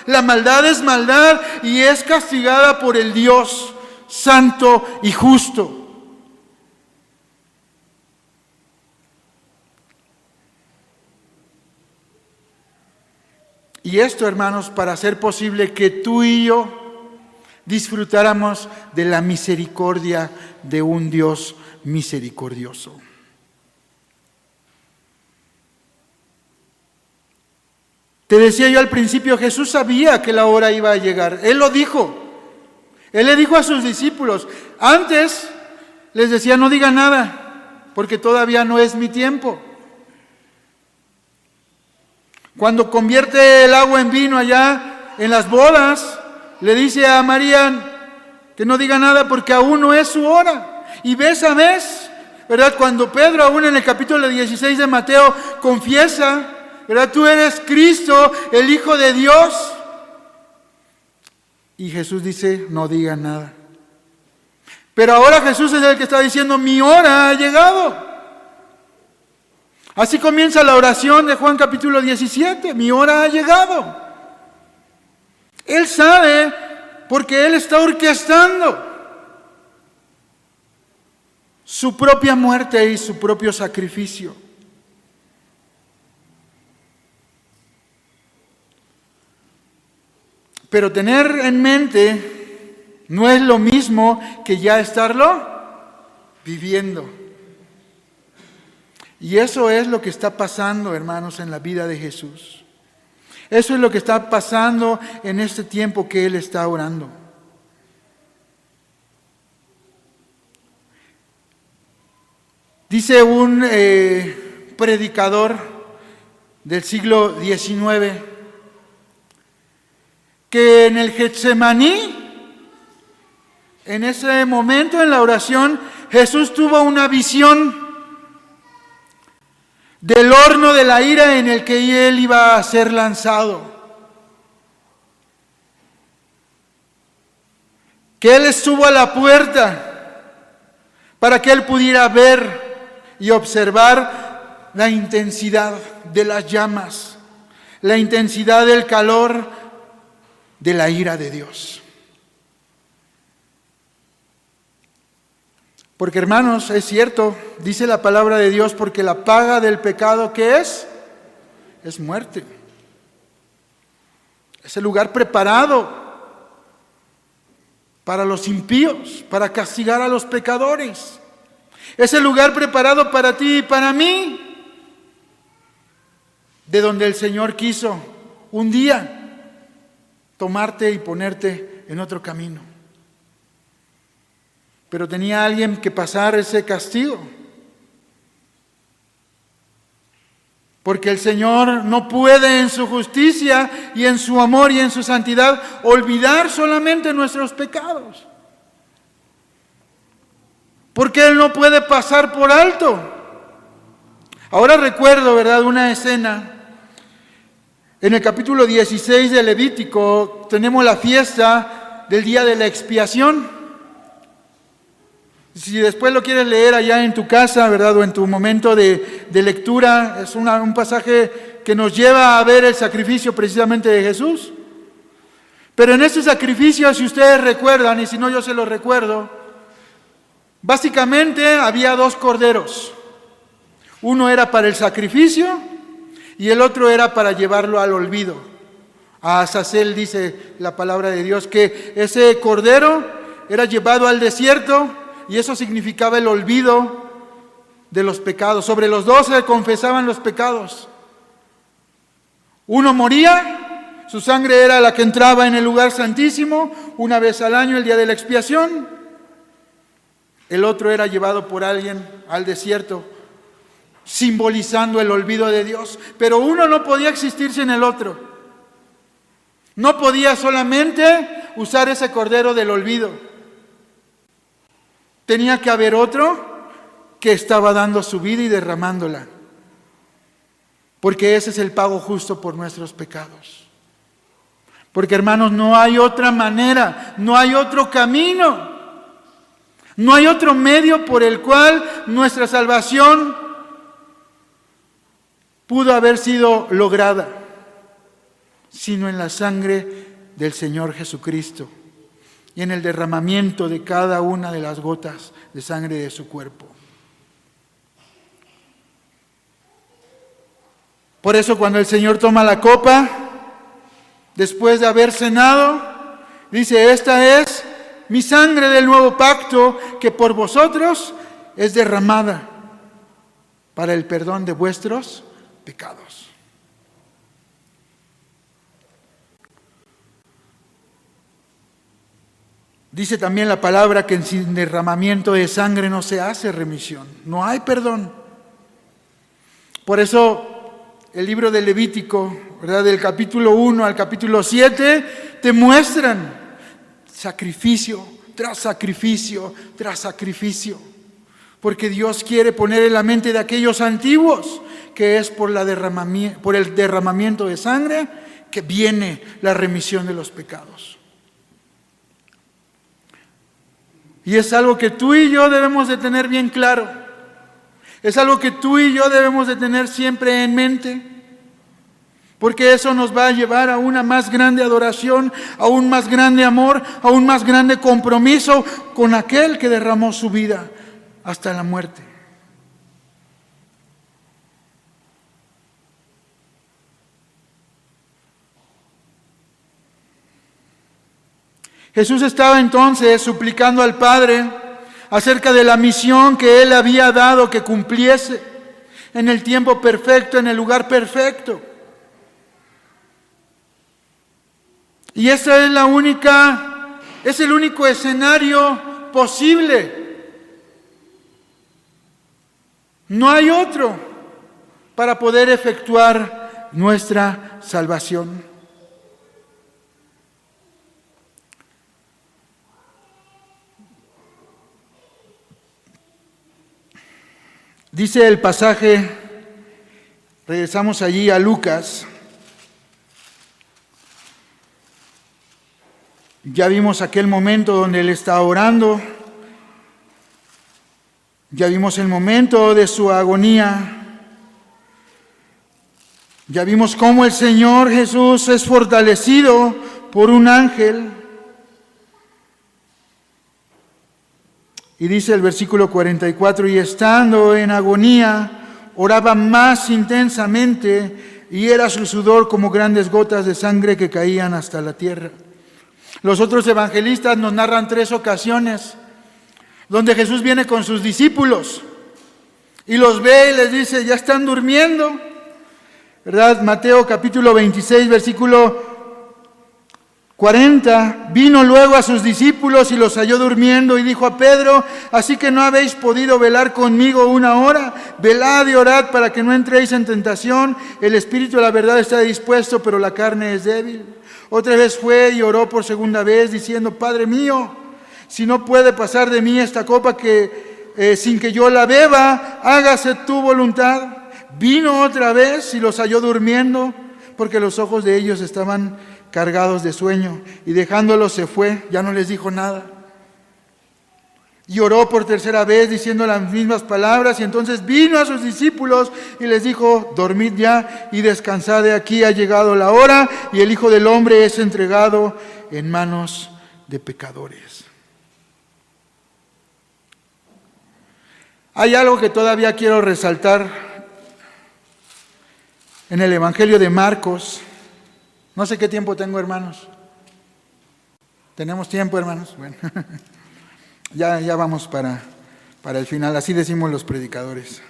La maldad es maldad y es castigada por el Dios santo y justo. Y esto, hermanos, para hacer posible que tú y yo disfrutáramos de la misericordia de un Dios misericordioso. Te decía yo al principio, Jesús sabía que la hora iba a llegar. Él lo dijo. Él le dijo a sus discípulos. Antes les decía, no digan nada, porque todavía no es mi tiempo. Cuando convierte el agua en vino allá en las bodas, le dice a María que no diga nada porque aún no es su hora. Y vez a vez, ¿verdad? Cuando Pedro aún en el capítulo 16 de Mateo confiesa, ¿verdad? Tú eres Cristo, el Hijo de Dios. Y Jesús dice, no diga nada. Pero ahora Jesús es el que está diciendo, mi hora ha llegado. Así comienza la oración de Juan capítulo 17, mi hora ha llegado. Él sabe porque Él está orquestando su propia muerte y su propio sacrificio. Pero tener en mente no es lo mismo que ya estarlo viviendo. Y eso es lo que está pasando, hermanos, en la vida de Jesús. Eso es lo que está pasando en este tiempo que Él está orando. Dice un predicador del siglo XIX, que en el Getsemaní, en ese momento en la oración, Jesús tuvo una visión del horno de la ira en el que él iba a ser lanzado. Que él estuvo a la puerta para que él pudiera ver y observar la intensidad de las llamas, la intensidad del calor de la ira de Dios. Porque, hermanos, es cierto, dice la palabra de Dios, porque la paga del pecado, ¿qué es? Es muerte. Es el lugar preparado para los impíos, para castigar a los pecadores. Es el lugar preparado para ti y para mí, de donde el Señor quiso un día tomarte y ponerte en otro camino. Pero tenía alguien que pasar ese castigo. Porque el Señor no puede en su justicia y en su amor y en su santidad olvidar solamente nuestros pecados. Porque Él no puede pasar por alto. Ahora recuerdo, ¿verdad?, una escena. En el capítulo 16 de Levítico tenemos la fiesta del día de la expiación. Si después lo quieres leer allá en tu casa, ¿verdad?, o en tu momento de lectura, es un pasaje que nos lleva a ver el sacrificio precisamente de Jesús. Pero en ese sacrificio, si ustedes recuerdan, y si no yo se lo recuerdo, básicamente había dos corderos. Uno era para el sacrificio y el otro era para llevarlo al olvido. A Azazel dice la palabra de Dios que ese cordero era llevado al desierto. Y eso significaba el olvido de los pecados. Sobre los dos se confesaban los pecados. Uno moría, su sangre era la que entraba en el lugar santísimo una vez al año, el día de la expiación. El otro era llevado por alguien al desierto, simbolizando el olvido de Dios. Pero uno no podía existir sin el otro. No podía solamente usar ese cordero del olvido. Tenía que haber otro que estaba dando su vida y derramándola. Porque ese es el pago justo por nuestros pecados. Porque, hermanos, no hay otra manera, no hay otro camino, no hay otro medio por el cual nuestra salvación pudo haber sido lograda, sino en la sangre del Señor Jesucristo. Y en el derramamiento de cada una de las gotas de sangre de su cuerpo. Por eso cuando el Señor toma la copa, después de haber cenado, dice: esta es mi sangre del nuevo pacto, que por vosotros es derramada para el perdón de vuestros pecados. Dice también la palabra que sin derramamiento de sangre no se hace remisión, no hay perdón. Por eso el libro de Levítico, ¿verdad?, del capítulo 1 al capítulo 7, te muestran sacrificio tras sacrificio tras sacrificio. Porque Dios quiere poner en la mente de aquellos antiguos que es por el derramamiento de sangre que viene la remisión de los pecados. Y es algo que tú y yo debemos de tener bien claro. Es algo que tú y yo debemos de tener siempre en mente. Porque eso nos va a llevar a una más grande adoración, a un más grande amor, a un más grande compromiso con aquel que derramó su vida hasta la muerte. Jesús estaba entonces suplicando al Padre acerca de la misión que Él había dado que cumpliese en el tiempo perfecto, en el lugar perfecto. Y esa es el único escenario posible. No hay otro para poder efectuar nuestra salvación. Dice el pasaje, regresamos allí a Lucas. Ya vimos aquel momento donde él está orando. Ya vimos el momento de su agonía. Ya vimos cómo el Señor Jesús es fortalecido por un ángel. Y dice el versículo 44, y estando en agonía, oraba más intensamente, y era su sudor como grandes gotas de sangre que caían hasta la tierra. Los otros evangelistas nos narran 3 ocasiones donde Jesús viene con sus discípulos y los ve y les dice, ya están durmiendo, ¿verdad? Mateo capítulo 26, versículo 40, vino luego a sus discípulos y los halló durmiendo y dijo a Pedro, así que no habéis podido velar conmigo 1 hora, velad y orad para que no entréis en tentación, el espíritu de la verdad está dispuesto, pero la carne es débil. Otra vez fue y oró por segunda vez diciendo, Padre mío, si no puede pasar de mí esta copa sin que yo la beba, hágase tu voluntad. Vino otra vez y los halló durmiendo, porque los ojos de ellos estaban cargados de sueño, y dejándolos se fue, ya no les dijo nada. Y oró por tercera vez diciendo las mismas palabras, y entonces vino a sus discípulos y les dijo, dormid ya y descansad, de aquí ha llegado la hora, y el Hijo del Hombre es entregado en manos de pecadores. Hay algo que todavía quiero resaltar en el Evangelio de Marcos. No sé qué tiempo tengo, hermanos. ¿Tenemos tiempo, hermanos? Bueno, ya vamos para el final. Así decimos los predicadores.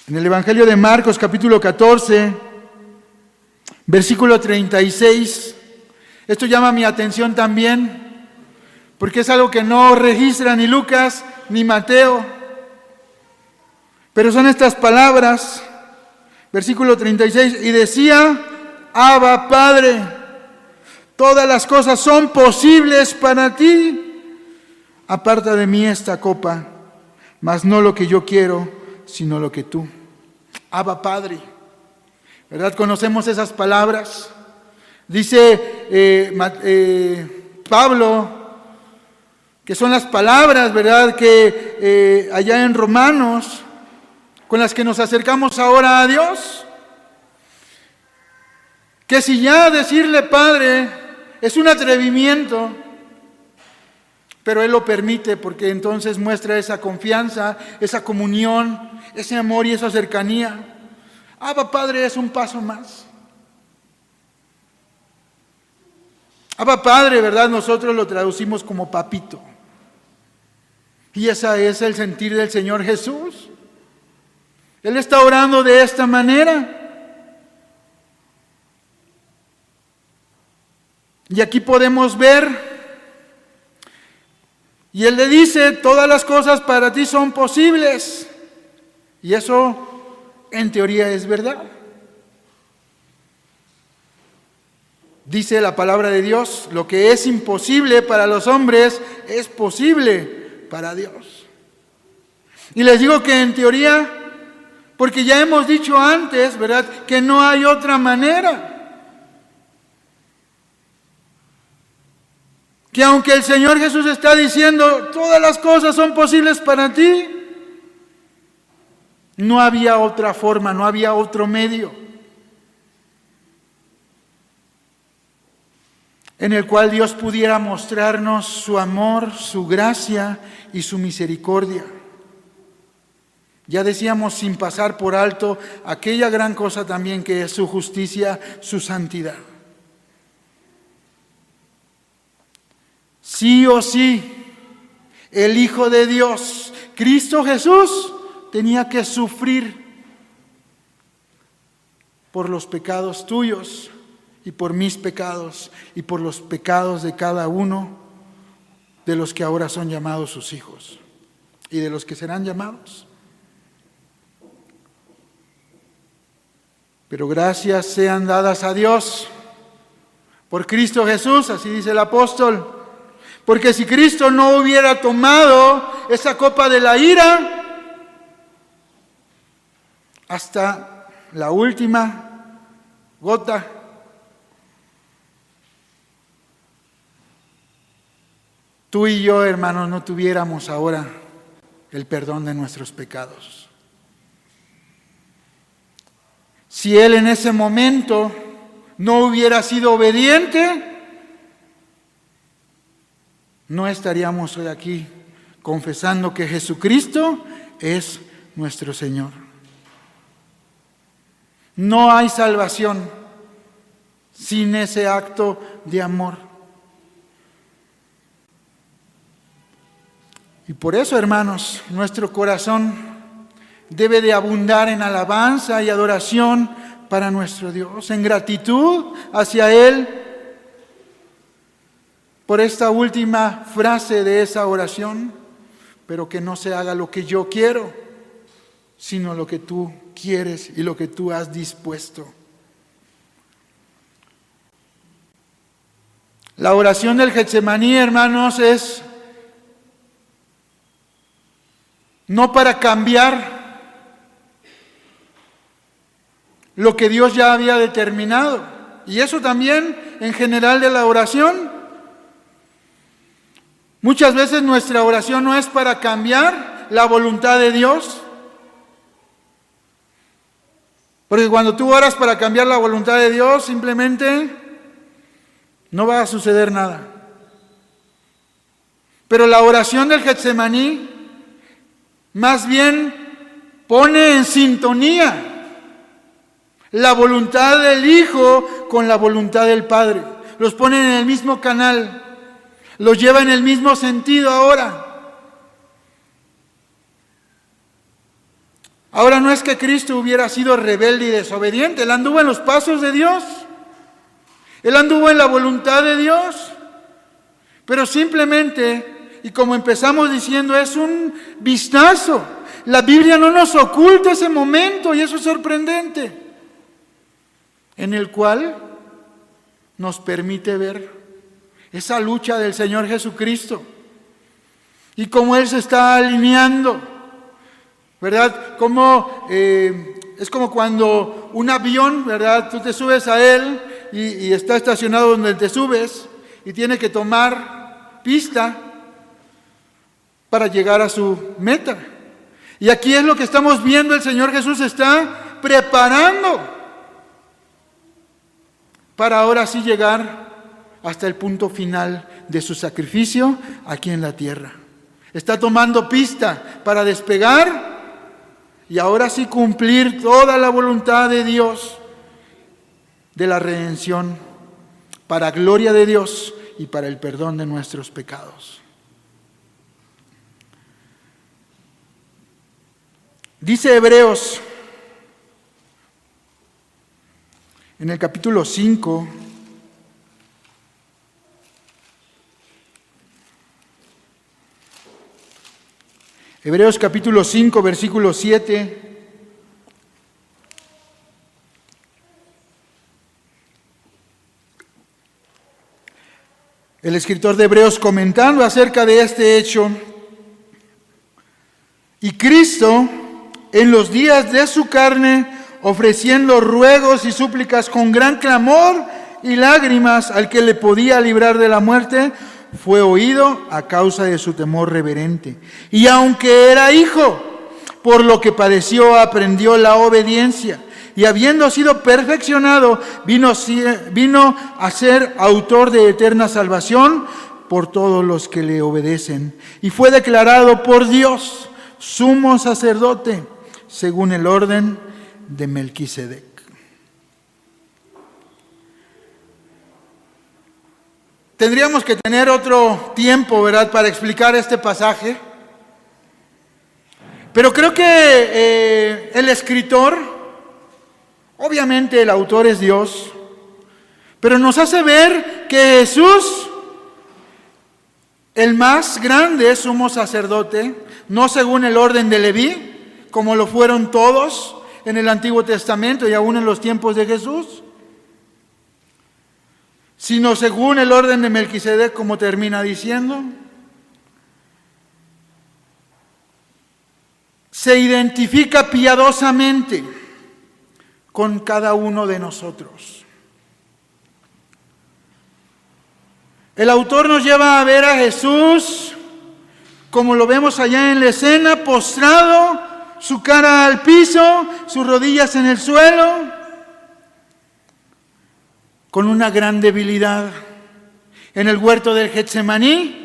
En el Evangelio de Marcos, capítulo 14, versículo 36, esto llama mi atención también, porque es algo que no registra ni Lucas ni Mateo, pero son estas palabras, versículo 36, y decía, Abba, Padre, todas las cosas son posibles para ti, aparta de mí esta copa, mas no lo que yo quiero, sino lo que tú. Abba, Padre, ¿verdad? Conocemos esas palabras. Dice Pablo, que son las palabras, ¿verdad?, que allá en Romanos, con las que nos acercamos ahora a Dios, que si ya decirle Padre es un atrevimiento, pero Él lo permite porque entonces muestra esa confianza, esa comunión, ese amor y esa cercanía. Abba, Padre es un paso más. Abba, Padre, ¿verdad? Nosotros lo traducimos como papito. Y ese es el sentir del Señor Jesús. Él está orando de esta manera. Y aquí podemos ver, y Él le dice, todas las cosas para ti son posibles. Y eso en teoría es verdad. Dice la palabra de Dios, lo que es imposible para los hombres es posible para Dios. Y les digo que en teoría, porque ya hemos dicho antes, ¿verdad?, que no hay otra manera. Que aunque el Señor Jesús está diciendo, todas las cosas son posibles para ti, no había otra forma, no había otro medio en el cual Dios pudiera mostrarnos su amor, su gracia y su misericordia. Ya decíamos, sin pasar por alto aquella gran cosa también que es su justicia, su santidad. Sí o sí, el Hijo de Dios, Cristo Jesús, tenía que sufrir por los pecados tuyos, y por mis pecados, y por los pecados de cada uno, de los que ahora son llamados sus hijos y de los que serán llamados. Pero gracias sean dadas a Dios por Cristo Jesús, así dice el apóstol, porque si Cristo no hubiera tomado esa copa de la ira hasta la última gota, tú y yo, hermanos, no tuviéramos ahora el perdón de nuestros pecados. Si Él en ese momento no hubiera sido obediente, no estaríamos hoy aquí confesando que Jesucristo es nuestro Señor. No hay salvación sin ese acto de amor. Y por eso, hermanos, nuestro corazón debe de abundar en alabanza y adoración para nuestro Dios, en gratitud hacia Él por esta última frase de esa oración, pero que no se haga lo que yo quiero, sino lo que tú quieres y lo que tú has dispuesto. La oración del Getsemaní, hermanos, es no para cambiar lo que Dios ya había determinado. Y eso también en general de la oración. Muchas veces nuestra oración no es para cambiar la voluntad de Dios. Porque cuando tú oras para cambiar la voluntad de Dios, simplemente no va a suceder nada. Pero la oración del Getsemaní más bien pone en sintonía la voluntad del Hijo con la voluntad del Padre. Los pone en el mismo canal, los lleva en el mismo sentido ahora. Ahora no es que Cristo hubiera sido rebelde y desobediente, Él anduvo en los pasos de Dios, Él anduvo en la voluntad de Dios, pero simplemente, y como empezamos diciendo, es un vistazo. La Biblia no nos oculta ese momento y eso es sorprendente, en el cual nos permite ver esa lucha del Señor Jesucristo y cómo Él se está alineando, ¿verdad? Como, es como cuando un avión, ¿verdad? Tú te subes a él y está estacionado donde te subes y tiene que tomar pista para llegar a su meta. Y aquí es lo que estamos viendo, el Señor Jesús está preparando para ahora sí llegar hasta el punto final de su sacrificio aquí en la tierra. Está tomando pista para despegar y ahora sí cumplir toda la voluntad de Dios de la redención para gloria de Dios y para el perdón de nuestros pecados. Dice Hebreos en el capítulo 5, Hebreos capítulo 5, versículo 7. El escritor de Hebreos comentando acerca de este hecho, y Cristo en los días de su carne, ofreciendo ruegos y súplicas con gran clamor y lágrimas al que le podía librar de la muerte, fue oído a causa de su temor reverente. Y aunque era hijo, por lo que padeció, aprendió la obediencia. Y habiendo sido perfeccionado, vino a ser autor de eterna salvación por todos los que le obedecen. Y fue declarado por Dios sumo sacerdote, según el orden de Melquisedec. Tendríamos que tener otro tiempo, ¿verdad?, para explicar este pasaje. Pero creo que el escritor, obviamente el autor es Dios, pero nos hace ver que Jesús el más grande sumo sacerdote, no según el orden de Leví, como lo fueron todos en el Antiguo Testamento y aún en los tiempos de Jesús, sino según el orden de Melquisedec, como termina diciendo. Se identifica piadosamente con cada uno de nosotros. El autor nos lleva a ver a Jesús, como lo vemos allá en la escena, postrado, su cara al piso, sus rodillas en el suelo, con una gran debilidad. En el huerto del Getsemaní,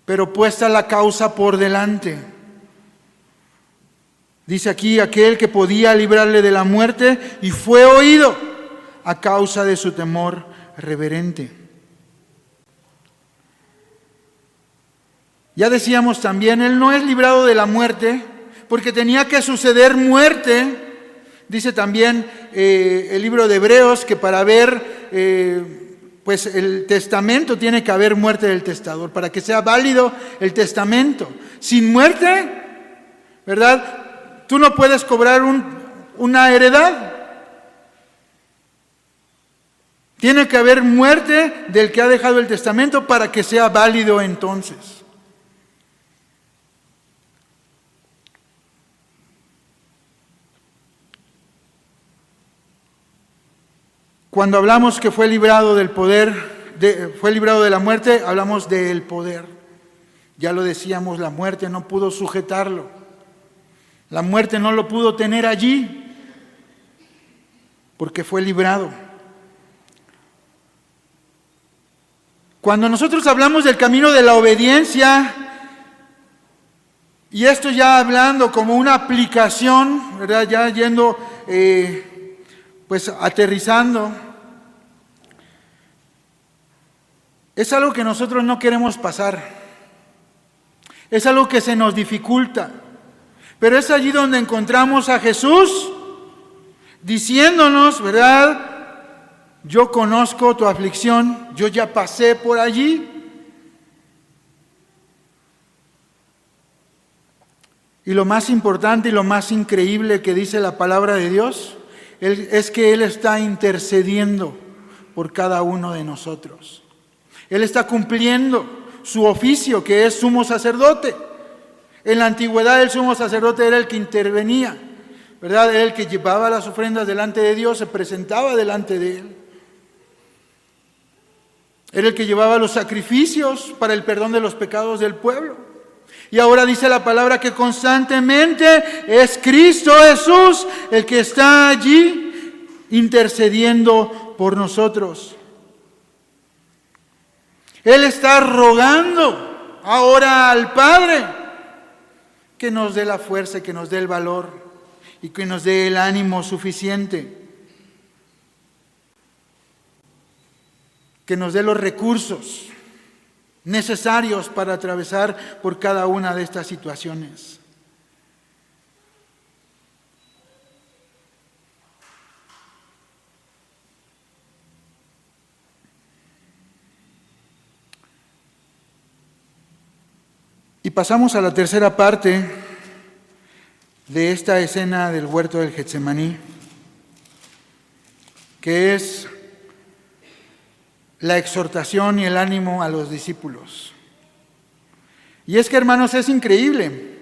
pero puesta la causa por delante. Dice aquí, aquel que podía librarle de la muerte y fue oído a causa de su temor reverente. Ya decíamos también, él no es librado de la muerte porque tenía que suceder muerte. Dice también el libro de Hebreos que para ver pues el testamento tiene que haber muerte del testador, para que sea válido el testamento. Sin muerte, ¿verdad? Tú no puedes cobrar una heredad. Tiene que haber muerte del que ha dejado el testamento para que sea válido entonces. Cuando hablamos que fue librado del poder, fue librado de la muerte, hablamos del poder. Ya lo decíamos, la muerte no pudo sujetarlo. La muerte no lo pudo tener allí, porque fue librado. Cuando nosotros hablamos del camino de la obediencia, y esto ya hablando como una aplicación, ¿verdad? Ya yendo, pues aterrizando, es algo que nosotros no queremos pasar. Es algo que se nos dificulta. Pero es allí donde encontramos a Jesús diciéndonos, ¿verdad? Yo conozco tu aflicción, yo ya pasé por allí. Y lo más importante y lo más increíble que dice la palabra de Dios es que Él está intercediendo por cada uno de nosotros. Él está cumpliendo su oficio, que es sumo sacerdote. En la antigüedad el sumo sacerdote era el que intervenía, ¿verdad? Era el que llevaba las ofrendas delante de Dios, se presentaba delante de Él. Era el que llevaba los sacrificios para el perdón de los pecados del pueblo. Y ahora dice la palabra que constantemente es Cristo Jesús el que está allí intercediendo por nosotros. Él está rogando ahora al Padre que nos dé la fuerza, que nos dé el valor y que nos dé el ánimo suficiente, que nos dé los recursos necesarios para atravesar por cada una de estas situaciones. Y pasamos a la tercera parte de esta escena del huerto del Getsemaní, que es la exhortación y el ánimo a los discípulos. Y es que, hermanos, es increíble.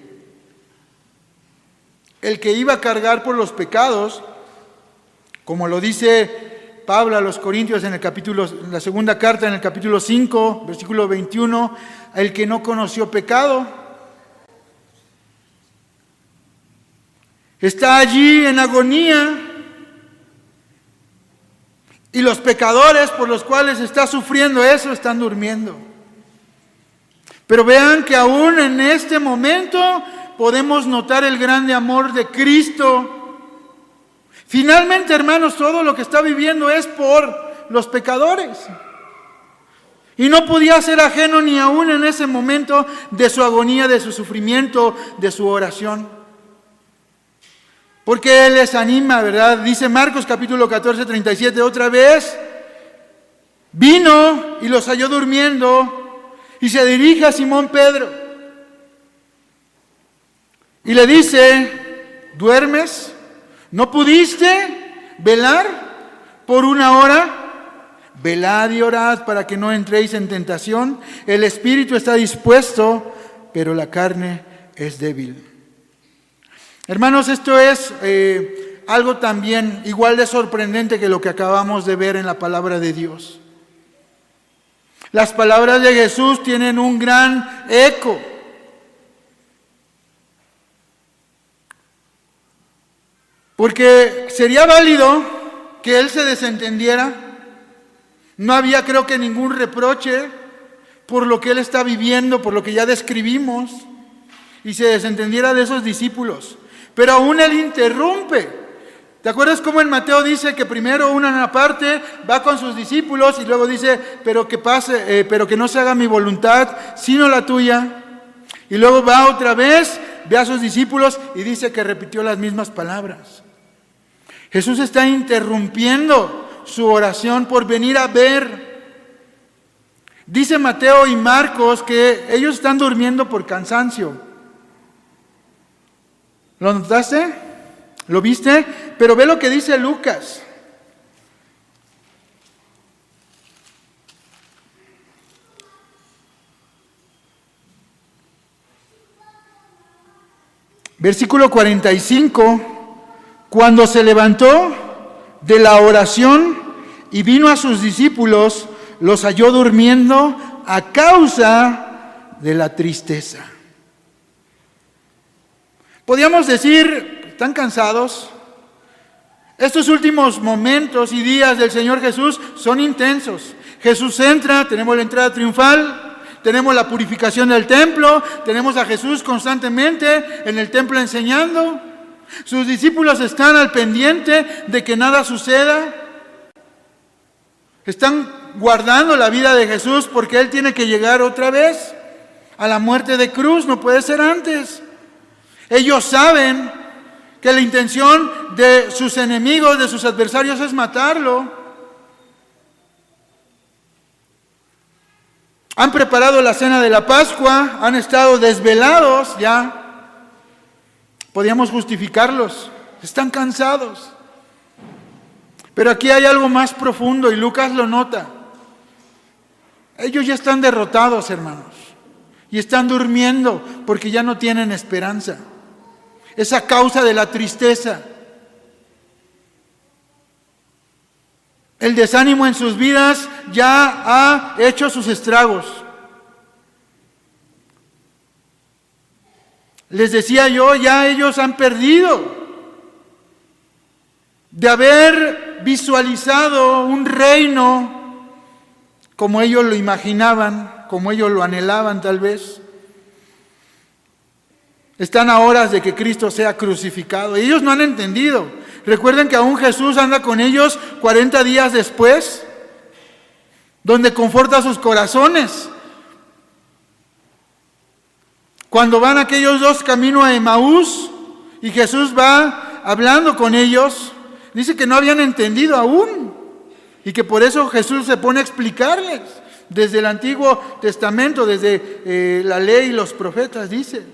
El que iba a cargar por los pecados, como lo dice Pablo a los Corintios en la segunda carta, en el capítulo 5, versículo 21, el que no conoció pecado, está allí en agonía, y los pecadores por los cuales está sufriendo eso están durmiendo. Pero vean que aún en este momento podemos notar el grande amor de Cristo. Finalmente, hermanos, todo lo que está viviendo es por los pecadores. Y no podía ser ajeno ni aún en ese momento de su agonía, de su sufrimiento, de su oración. Porque Él les anima, ¿verdad? Dice Marcos capítulo 14, 37, otra vez. Vino y los halló durmiendo y se dirige a Simón Pedro y le dice: ¿duermes? ¿No pudiste velar por una hora? Velad y orad para que no entréis en tentación. El espíritu está dispuesto, pero la carne es débil. Hermanos, esto es algo también igual de sorprendente que lo que acabamos de ver en la palabra de Dios. Las palabras de Jesús tienen un gran eco. Porque sería válido que él se desentendiera. No había, creo que, ningún reproche por lo que él está viviendo, por lo que ya describimos, y se desentendiera de esos discípulos. Pero aún él interrumpe. ¿Te acuerdas cómo en Mateo dice que primero una parte va con sus discípulos y luego dice, pero que no se haga mi voluntad, sino la tuya? Y luego va otra vez, ve a sus discípulos y dice que repitió las mismas palabras. Jesús está interrumpiendo su oración por venir a ver. Dice Mateo y Marcos que ellos están durmiendo por cansancio. ¿Lo notaste? ¿Lo viste? Pero ve lo que dice Lucas. Versículo 45. Cuando se levantó de la oración y vino a sus discípulos, los halló durmiendo a causa de la tristeza. Podríamos decir, ¿están cansados? Estos últimos momentos y días del Señor Jesús son intensos. Jesús entra, tenemos la entrada triunfal, tenemos la purificación del templo, tenemos a Jesús constantemente en el templo enseñando. Sus discípulos están al pendiente de que nada suceda. Están guardando la vida de Jesús porque Él tiene que llegar otra vez a la muerte de cruz, no puede ser antes. Ellos saben que la intención de sus enemigos, de sus adversarios, es matarlo. Han preparado la cena de la Pascua, han estado desvelados ya. Podíamos justificarlos, están cansados. Pero aquí hay algo más profundo y Lucas lo nota. Ellos ya están derrotados, hermanos, y están durmiendo porque ya no tienen esperanza. Es a causa de la tristeza. El desánimo en sus vidas ya ha hecho sus estragos. Les decía yo, ya ellos han perdido de haber visualizado un reino como ellos lo imaginaban, como ellos lo anhelaban tal vez. Están a horas de que Cristo sea crucificado. Ellos no han entendido. Recuerden que aún Jesús anda con ellos 40 días después, donde conforta sus corazones. Cuando van aquellos dos camino a Emaús y Jesús va hablando con ellos, dice que no habían entendido aún y que por eso Jesús se pone a explicarles desde el Antiguo Testamento, desde la ley y los profetas, dice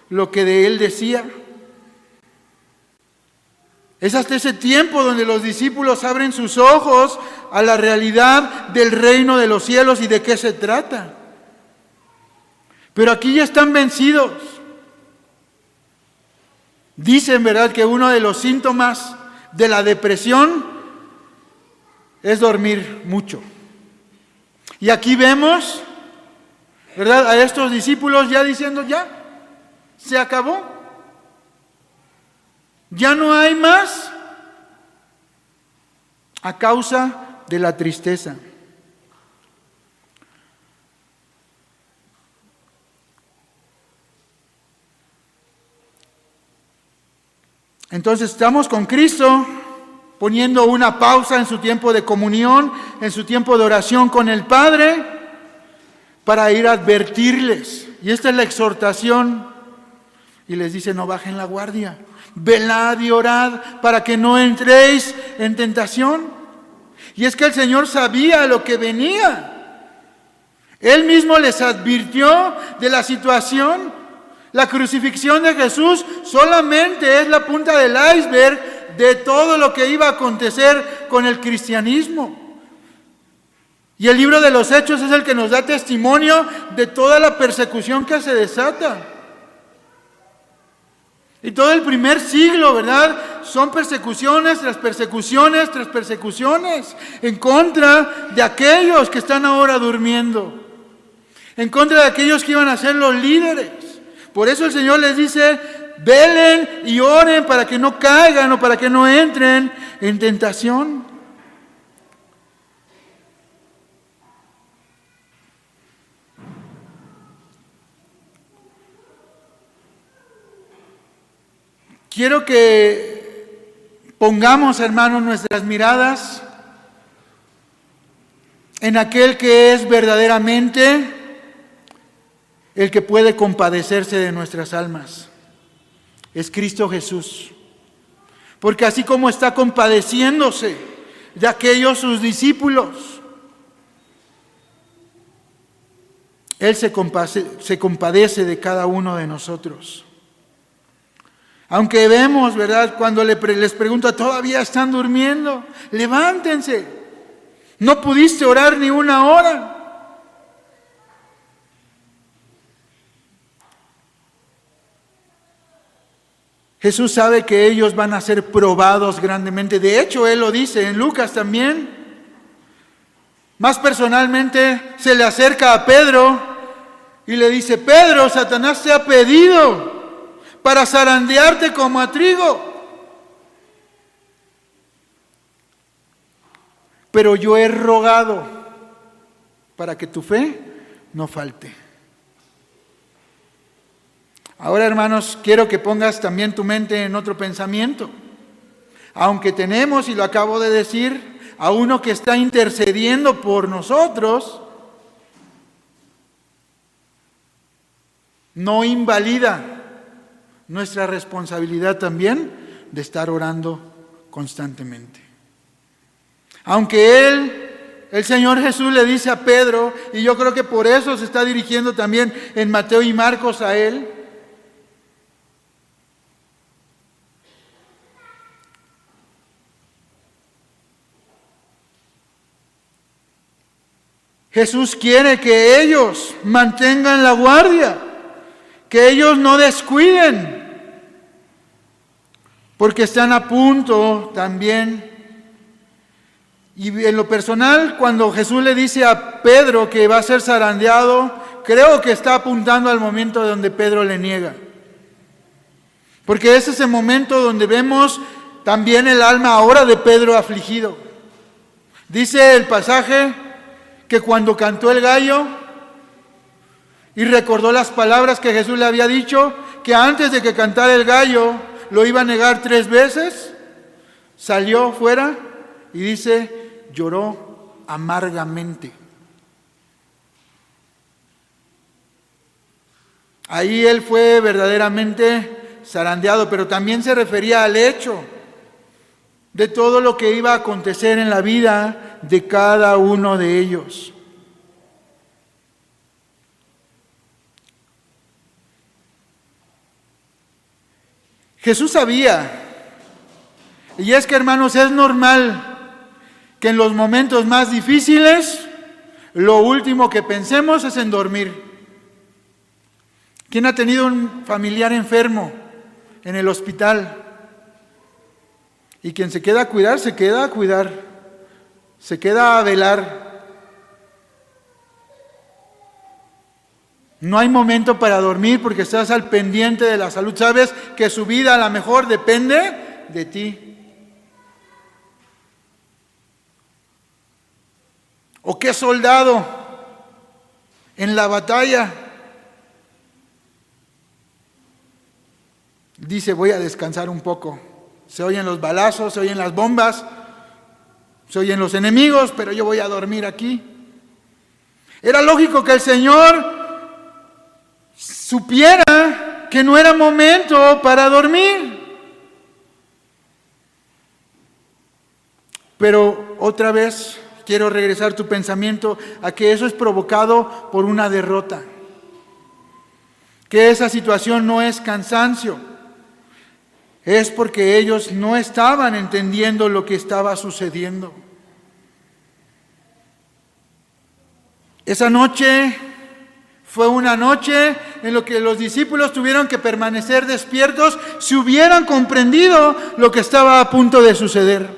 lo que de él decía. Es hasta ese tiempo donde los discípulos abren sus ojos a la realidad del reino de los cielos y de qué se trata. Pero aquí ya están vencidos. Dicen, ¿verdad?, que uno de los síntomas de la depresión es dormir mucho. Y aquí vemos, ¿verdad?, a estos discípulos ya diciendo, ya, se acabó. Ya no hay más a causa de la tristeza. Entonces estamos con Cristo poniendo una pausa en su tiempo de comunión, en su tiempo de oración con el Padre, para ir a advertirles. Y esta es la exhortación. Y les dice, no bajen la guardia. Velad y orad para que no entréis en tentación. Y es que el Señor sabía lo que venía. Él mismo les advirtió de la situación. La crucifixión de Jesús solamente es la punta del iceberg de todo lo que iba a acontecer con el cristianismo. Y el libro de los Hechos es el que nos da testimonio de toda la persecución que se desata. Y todo el primer siglo, ¿verdad? Son persecuciones tras persecuciones tras persecuciones en contra de aquellos que están ahora durmiendo, en contra de aquellos que iban a ser los líderes. Por eso el Señor les dice, velen y oren para que no caigan o para que no entren en tentación. Quiero que pongamos, hermanos, nuestras miradas en aquel que es verdaderamente el que puede compadecerse de nuestras almas. Es Cristo Jesús. Porque así como está compadeciéndose de aquellos sus discípulos, Él se compadece de cada uno de nosotros. Aunque vemos, ¿verdad?, cuando les pregunta, ¿todavía están durmiendo? Levántense. No pudiste orar ni una hora. Jesús sabe que ellos van a ser probados grandemente. De hecho, Él lo dice en Lucas también. Más personalmente se le acerca a Pedro y le dice, Pedro, Satanás te ha pedido para zarandearte como a trigo. Pero yo he rogado para que tu fe no falte. Ahora, hermanos, quiero que pongas también tu mente en otro pensamiento. Aunque tenemos, y lo acabo de decir, a uno que está intercediendo por nosotros, no invalida nuestra responsabilidad también de estar orando constantemente. Aunque el Señor Jesús le dice a Pedro, y yo creo que por eso se está dirigiendo también en Mateo y Marcos a él, Jesús quiere que ellos mantengan la guardia, que ellos no descuiden, porque están a punto también. Y en lo personal, cuando Jesús le dice a Pedro que va a ser zarandeado, creo que está apuntando al momento donde Pedro le niega. Porque es ese momento donde vemos también el alma ahora de Pedro afligido. Dice el pasaje que cuando cantó el gallo y recordó las palabras que Jesús le había dicho, que antes de que cantara el gallo lo iba a negar 3 veces, salió fuera y dice, lloró amargamente. Ahí él fue verdaderamente zarandeado, pero también se refería al hecho de todo lo que iba a acontecer en la vida de cada uno de ellos. Jesús sabía, y es que, hermanos, es normal que en los momentos más difíciles lo último que pensemos es en dormir. ¿Quién ha tenido un familiar enfermo en el hospital? Y quien se queda a cuidar, se queda a cuidar, se queda a velar. No hay momento para dormir porque estás al pendiente de la salud. Sabes que su vida a lo mejor depende de ti. ¿O qué soldado en la batalla dice, voy a descansar un poco? Se oyen los balazos, se oyen las bombas, se oyen los enemigos, pero yo voy a dormir aquí. Era lógico que el Señor supiera que no era momento para dormir. Pero otra vez quiero regresar tu pensamiento a que eso es provocado por una derrota. Que esa situación no es cansancio. Es porque ellos no estaban entendiendo lo que estaba sucediendo. Esa noche fue una noche en la que los discípulos tuvieron que permanecer despiertos si hubieran comprendido lo que estaba a punto de suceder.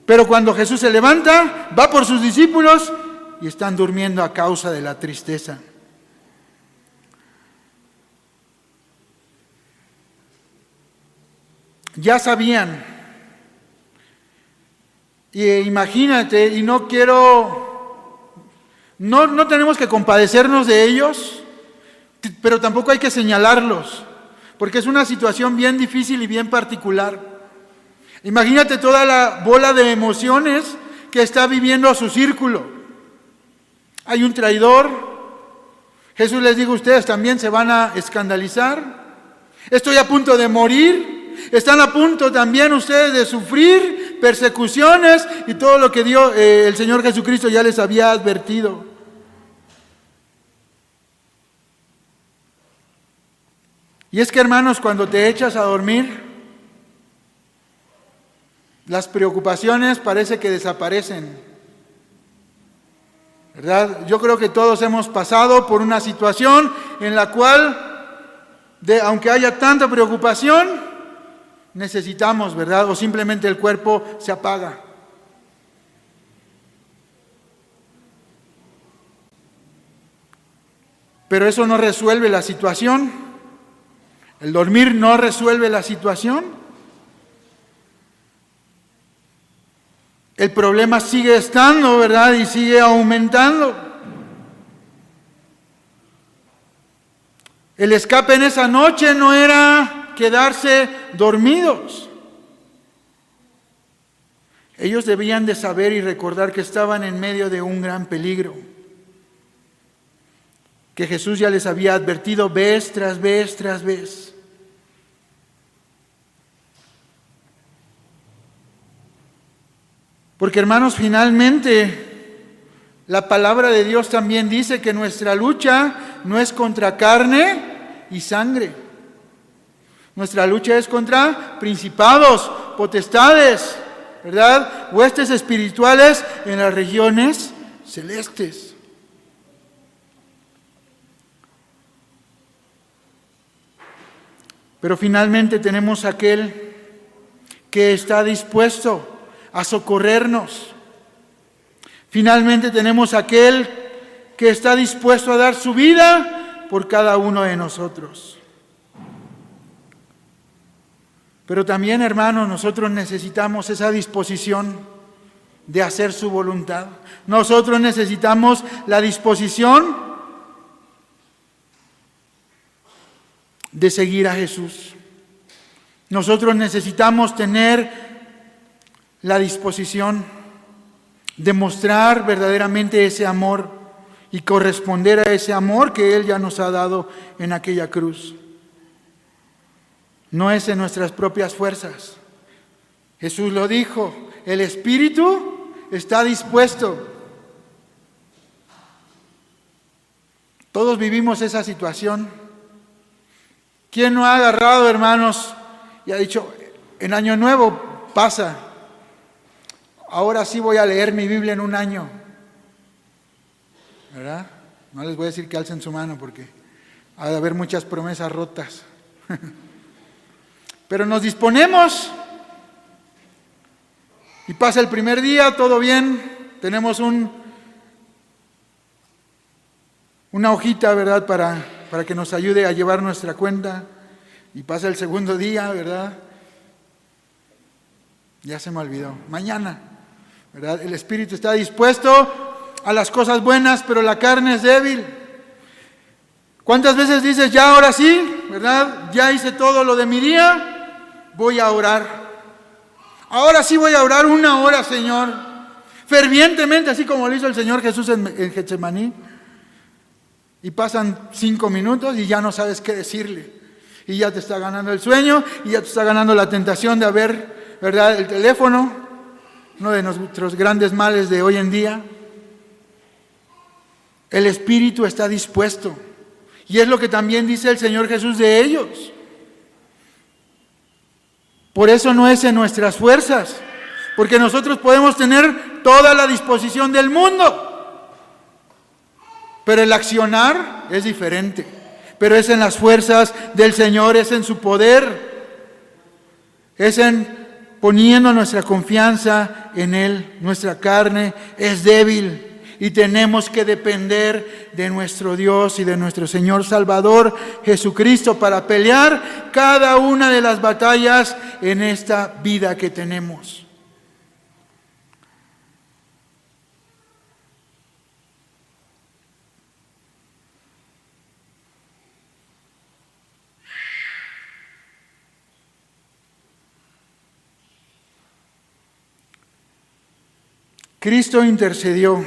Pero cuando Jesús se levanta, va por sus discípulos y están durmiendo a causa de la tristeza. Ya sabían. Y imagínate, y no tenemos que compadecernos de ellos, pero tampoco hay que señalarlos, porque es una situación bien difícil y bien particular. Imagínate toda la bola de emociones que está viviendo a su círculo. Hay un traidor. Jesús les dijo, ustedes también se van a escandalizar. Estoy a punto de morir. Están a punto también ustedes de sufrir persecuciones y todo lo que el Señor Jesucristo ya les había advertido. Y es que, hermanos, cuando te echas a dormir, las preocupaciones parece que desaparecen, ¿verdad? Yo creo que todos hemos pasado por una situación en la cual, aunque haya tanta preocupación, necesitamos, ¿verdad? O simplemente el cuerpo se apaga. Pero eso no resuelve la situación. El dormir no resuelve la situación. El problema sigue estando, ¿verdad? Y sigue aumentando. El escape en esa noche no era quedarse dormidos. Ellos debían de saber y recordar que estaban en medio de un gran peligro, que Jesús ya les había advertido vez tras vez tras vez. Porque, hermanos, finalmente la palabra de Dios también dice que nuestra lucha no es contra carne y sangre. Nuestra lucha es contra principados, potestades, ¿verdad? Huestes espirituales en las regiones celestes. Pero finalmente tenemos aquel que está dispuesto a socorrernos. Finalmente tenemos aquel que está dispuesto a dar su vida por cada uno de nosotros. Pero también, hermanos, nosotros necesitamos esa disposición de hacer su voluntad. Nosotros necesitamos la disposición de seguir a Jesús. Nosotros necesitamos tener la disposición de mostrar verdaderamente ese amor y corresponder a ese amor que Él ya nos ha dado en aquella cruz. No es en nuestras propias fuerzas. Jesús lo dijo, el Espíritu está dispuesto. Todos vivimos esa situación. ¿Quién no ha agarrado, hermanos, y ha dicho, en Año Nuevo pasa, ahora sí voy a leer mi Biblia en un año? ¿Verdad? No les voy a decir que alcen su mano porque ha de haber muchas promesas rotas. Pero nos disponemos y pasa el primer día, todo bien, tenemos una hojita, ¿verdad?, para que nos ayude a llevar nuestra cuenta, y pasa el segundo día, ¿verdad? Ya se me olvidó, mañana, ¿verdad? El espíritu está dispuesto a las cosas buenas, pero la carne es débil. ¿Cuántas veces dices, ya ahora sí, ¿verdad? Ya hice todo lo de mi día? Voy a orar. Ahora sí voy a orar 1 hora, Señor. Fervientemente, así como lo hizo el Señor Jesús en Getsemaní. Y pasan 5 minutos y ya no sabes qué decirle. Y ya te está ganando el sueño y ya te está ganando la tentación de haber ¿verdad? El teléfono, uno de nuestros grandes males de hoy en día. El espíritu está dispuesto. Y es lo que también dice el Señor Jesús de ellos. Por eso no es en nuestras fuerzas, porque nosotros podemos tener toda la disposición del mundo, pero el accionar es diferente. Pero es en las fuerzas del Señor, es en su poder, es en poniendo nuestra confianza en Él. Nuestra carne es débil y tenemos que depender de nuestro Dios y de nuestro Señor Salvador Jesucristo para pelear cada una de las batallas en esta vida que tenemos. Cristo intercedió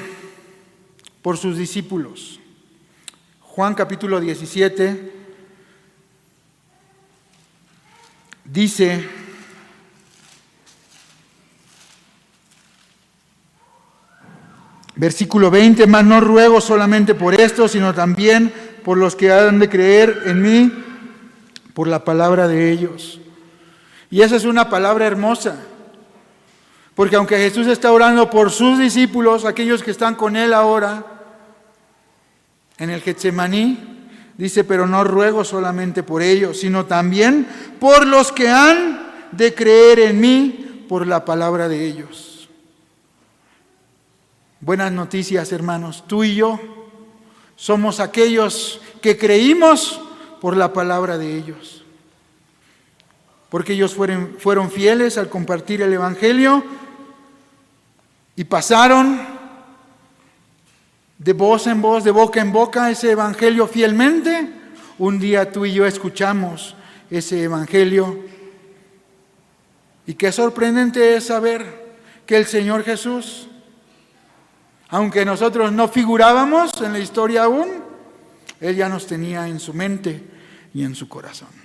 por sus discípulos. Juan capítulo 17 dice: versículo 20, mas no ruego solamente por esto, sino también por los que han de creer en mí por la palabra de ellos. Y esa es una palabra hermosa, porque aunque Jesús está orando por sus discípulos, aquellos que están con Él ahora, en el Getsemaní, dice, pero no ruego solamente por ellos, sino también por los que han de creer en mí por la palabra de ellos. Buenas noticias, hermanos. Tú y yo somos aquellos que creímos por la palabra de ellos, porque ellos fueron fieles al compartir el Evangelio y pasaron de voz en voz, de boca en boca, ese Evangelio fielmente. Un día tú y yo escuchamos ese Evangelio. Y qué sorprendente es saber que el Señor Jesús, aunque nosotros no figurábamos en la historia aún, Él ya nos tenía en su mente y en su corazón.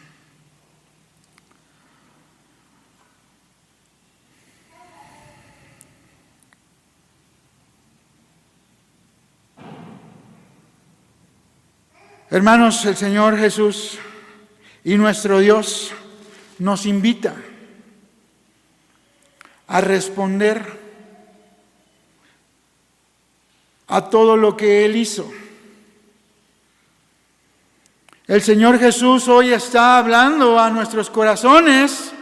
Hermanos, el Señor Jesús y nuestro Dios nos invita a responder a todo lo que Él hizo. El Señor Jesús hoy está hablando a nuestros corazones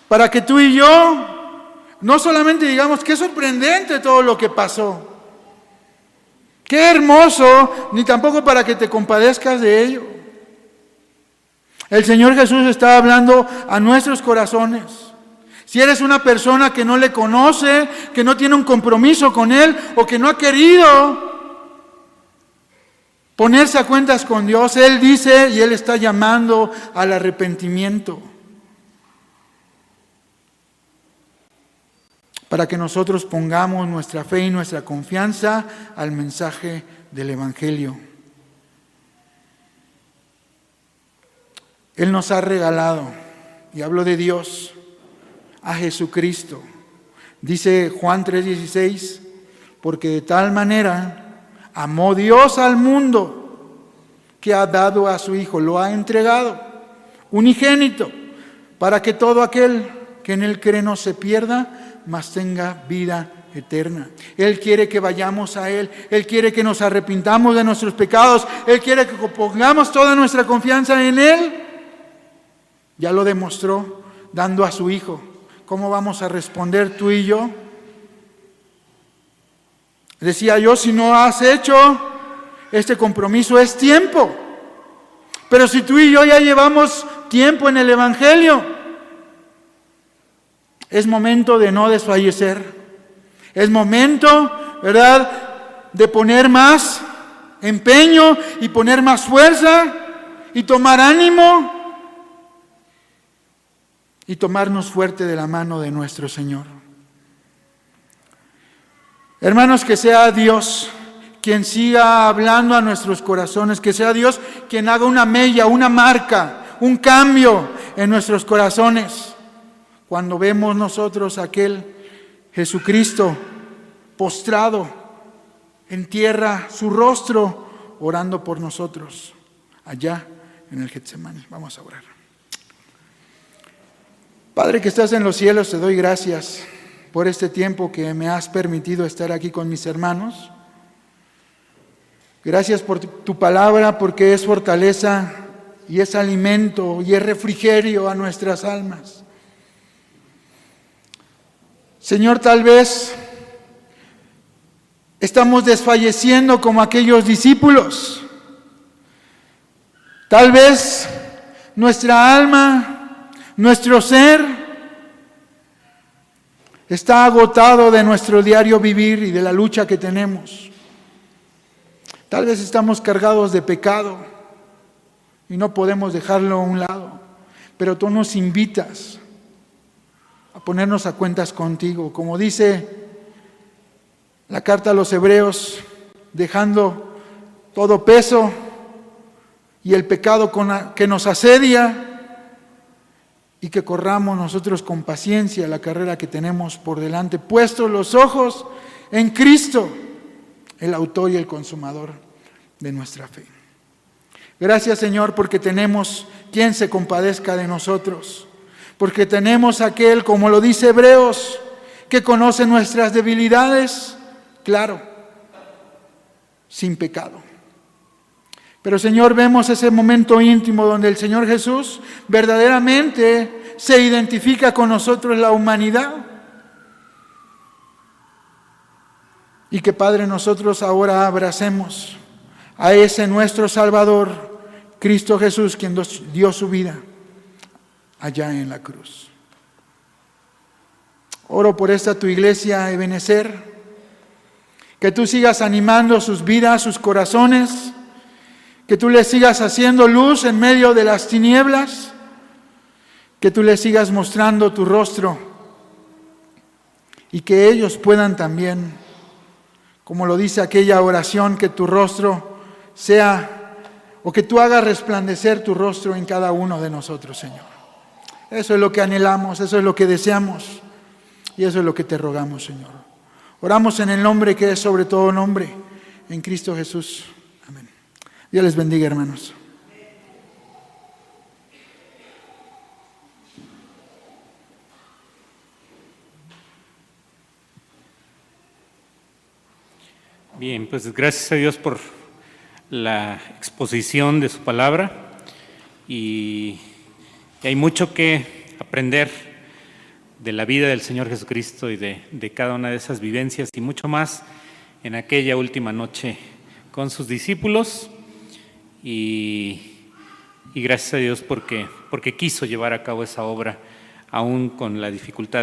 para que tú y yo no solamente digamos qué sorprendente todo lo que pasó, qué hermoso, ni tampoco para que te compadezcas de ello. El Señor Jesús está hablando a nuestros corazones. Si eres una persona que no le conoce, que no tiene un compromiso con Él o que no ha querido ponerse a cuentas con Dios, Él dice y Él está llamando al arrepentimiento para que nosotros pongamos nuestra fe y nuestra confianza al mensaje del Evangelio. Él nos ha regalado, y hablo de Dios, a Jesucristo. Dice Juan 3:16, porque de tal manera amó Dios al mundo que ha dado a su Hijo, lo ha entregado, unigénito, para que todo aquel que en Él cree no se pierda, mas tenga vida eterna. Él quiere que vayamos a Él. Él quiere que nos arrepintamos de nuestros pecados. Él quiere que pongamos toda nuestra confianza en Él. Ya lo demostró dando a su Hijo. ¿Cómo vamos a responder tú y yo? Decía yo, si no has hecho este compromiso, es tiempo. Pero si tú y yo ya llevamos tiempo en el Evangelio, es momento de no desfallecer. Es momento, ¿verdad?, de poner más empeño y poner más fuerza y tomar ánimo y tomarnos fuerte de la mano de nuestro Señor. Hermanos, que sea Dios quien siga hablando a nuestros corazones, que sea Dios quien haga una mella, una marca, un cambio en nuestros corazones. cuando vemos nosotros a aquel Jesucristo postrado en tierra, su rostro orando por nosotros allá en el Getsemaní. Vamos a orar. Padre que estás en los cielos, te doy gracias por este tiempo que me has permitido estar aquí con mis hermanos. Gracias por tu palabra, porque es fortaleza y es alimento y es refrigerio a nuestras almas. Señor, tal vez estamos desfalleciendo como aquellos discípulos. Tal vez nuestra alma, nuestro ser, está agotado de nuestro diario vivir y de la lucha que tenemos. Tal vez estamos cargados de pecado y no podemos dejarlo a un lado, pero tú nos invitas a ponernos a cuentas contigo, como dice la carta a los Hebreos, dejando todo peso y el pecado que nos asedia, y que corramos nosotros con paciencia la carrera que tenemos por delante, puestos los ojos en Cristo, el autor y el consumador de nuestra fe. Gracias, Señor, porque tenemos quien se compadezca de nosotros, porque tenemos aquel, como lo dice Hebreos, que conoce nuestras debilidades, claro, sin pecado. Pero, Señor, vemos ese momento íntimo donde el Señor Jesús verdaderamente se identifica con nosotros, la humanidad. Y que, Padre, nosotros ahora abracemos a ese nuestro Salvador, Cristo Jesús, quien dio su vida allá en la cruz. Oro por esta tu iglesia, Ebenezer, que tú sigas animando sus vidas, sus corazones, que tú les sigas haciendo luz en medio de las tinieblas, que tú les sigas mostrando tu rostro y que ellos puedan también, como lo dice aquella oración, que tu rostro sea, o que tú hagas resplandecer tu rostro en cada uno de nosotros, Señor. Eso es lo que anhelamos, eso es lo que deseamos y eso es lo que te rogamos, Señor. Oramos en el nombre que es sobre todo nombre, en Cristo Jesús. Amén. Dios les bendiga, hermanos. Bien, pues gracias a Dios por la exposición de su palabra y hay mucho que aprender de la vida del Señor Jesucristo y de cada una de esas vivencias y mucho más en aquella última noche con sus discípulos y gracias a Dios porque quiso llevar a cabo esa obra aún con la dificultad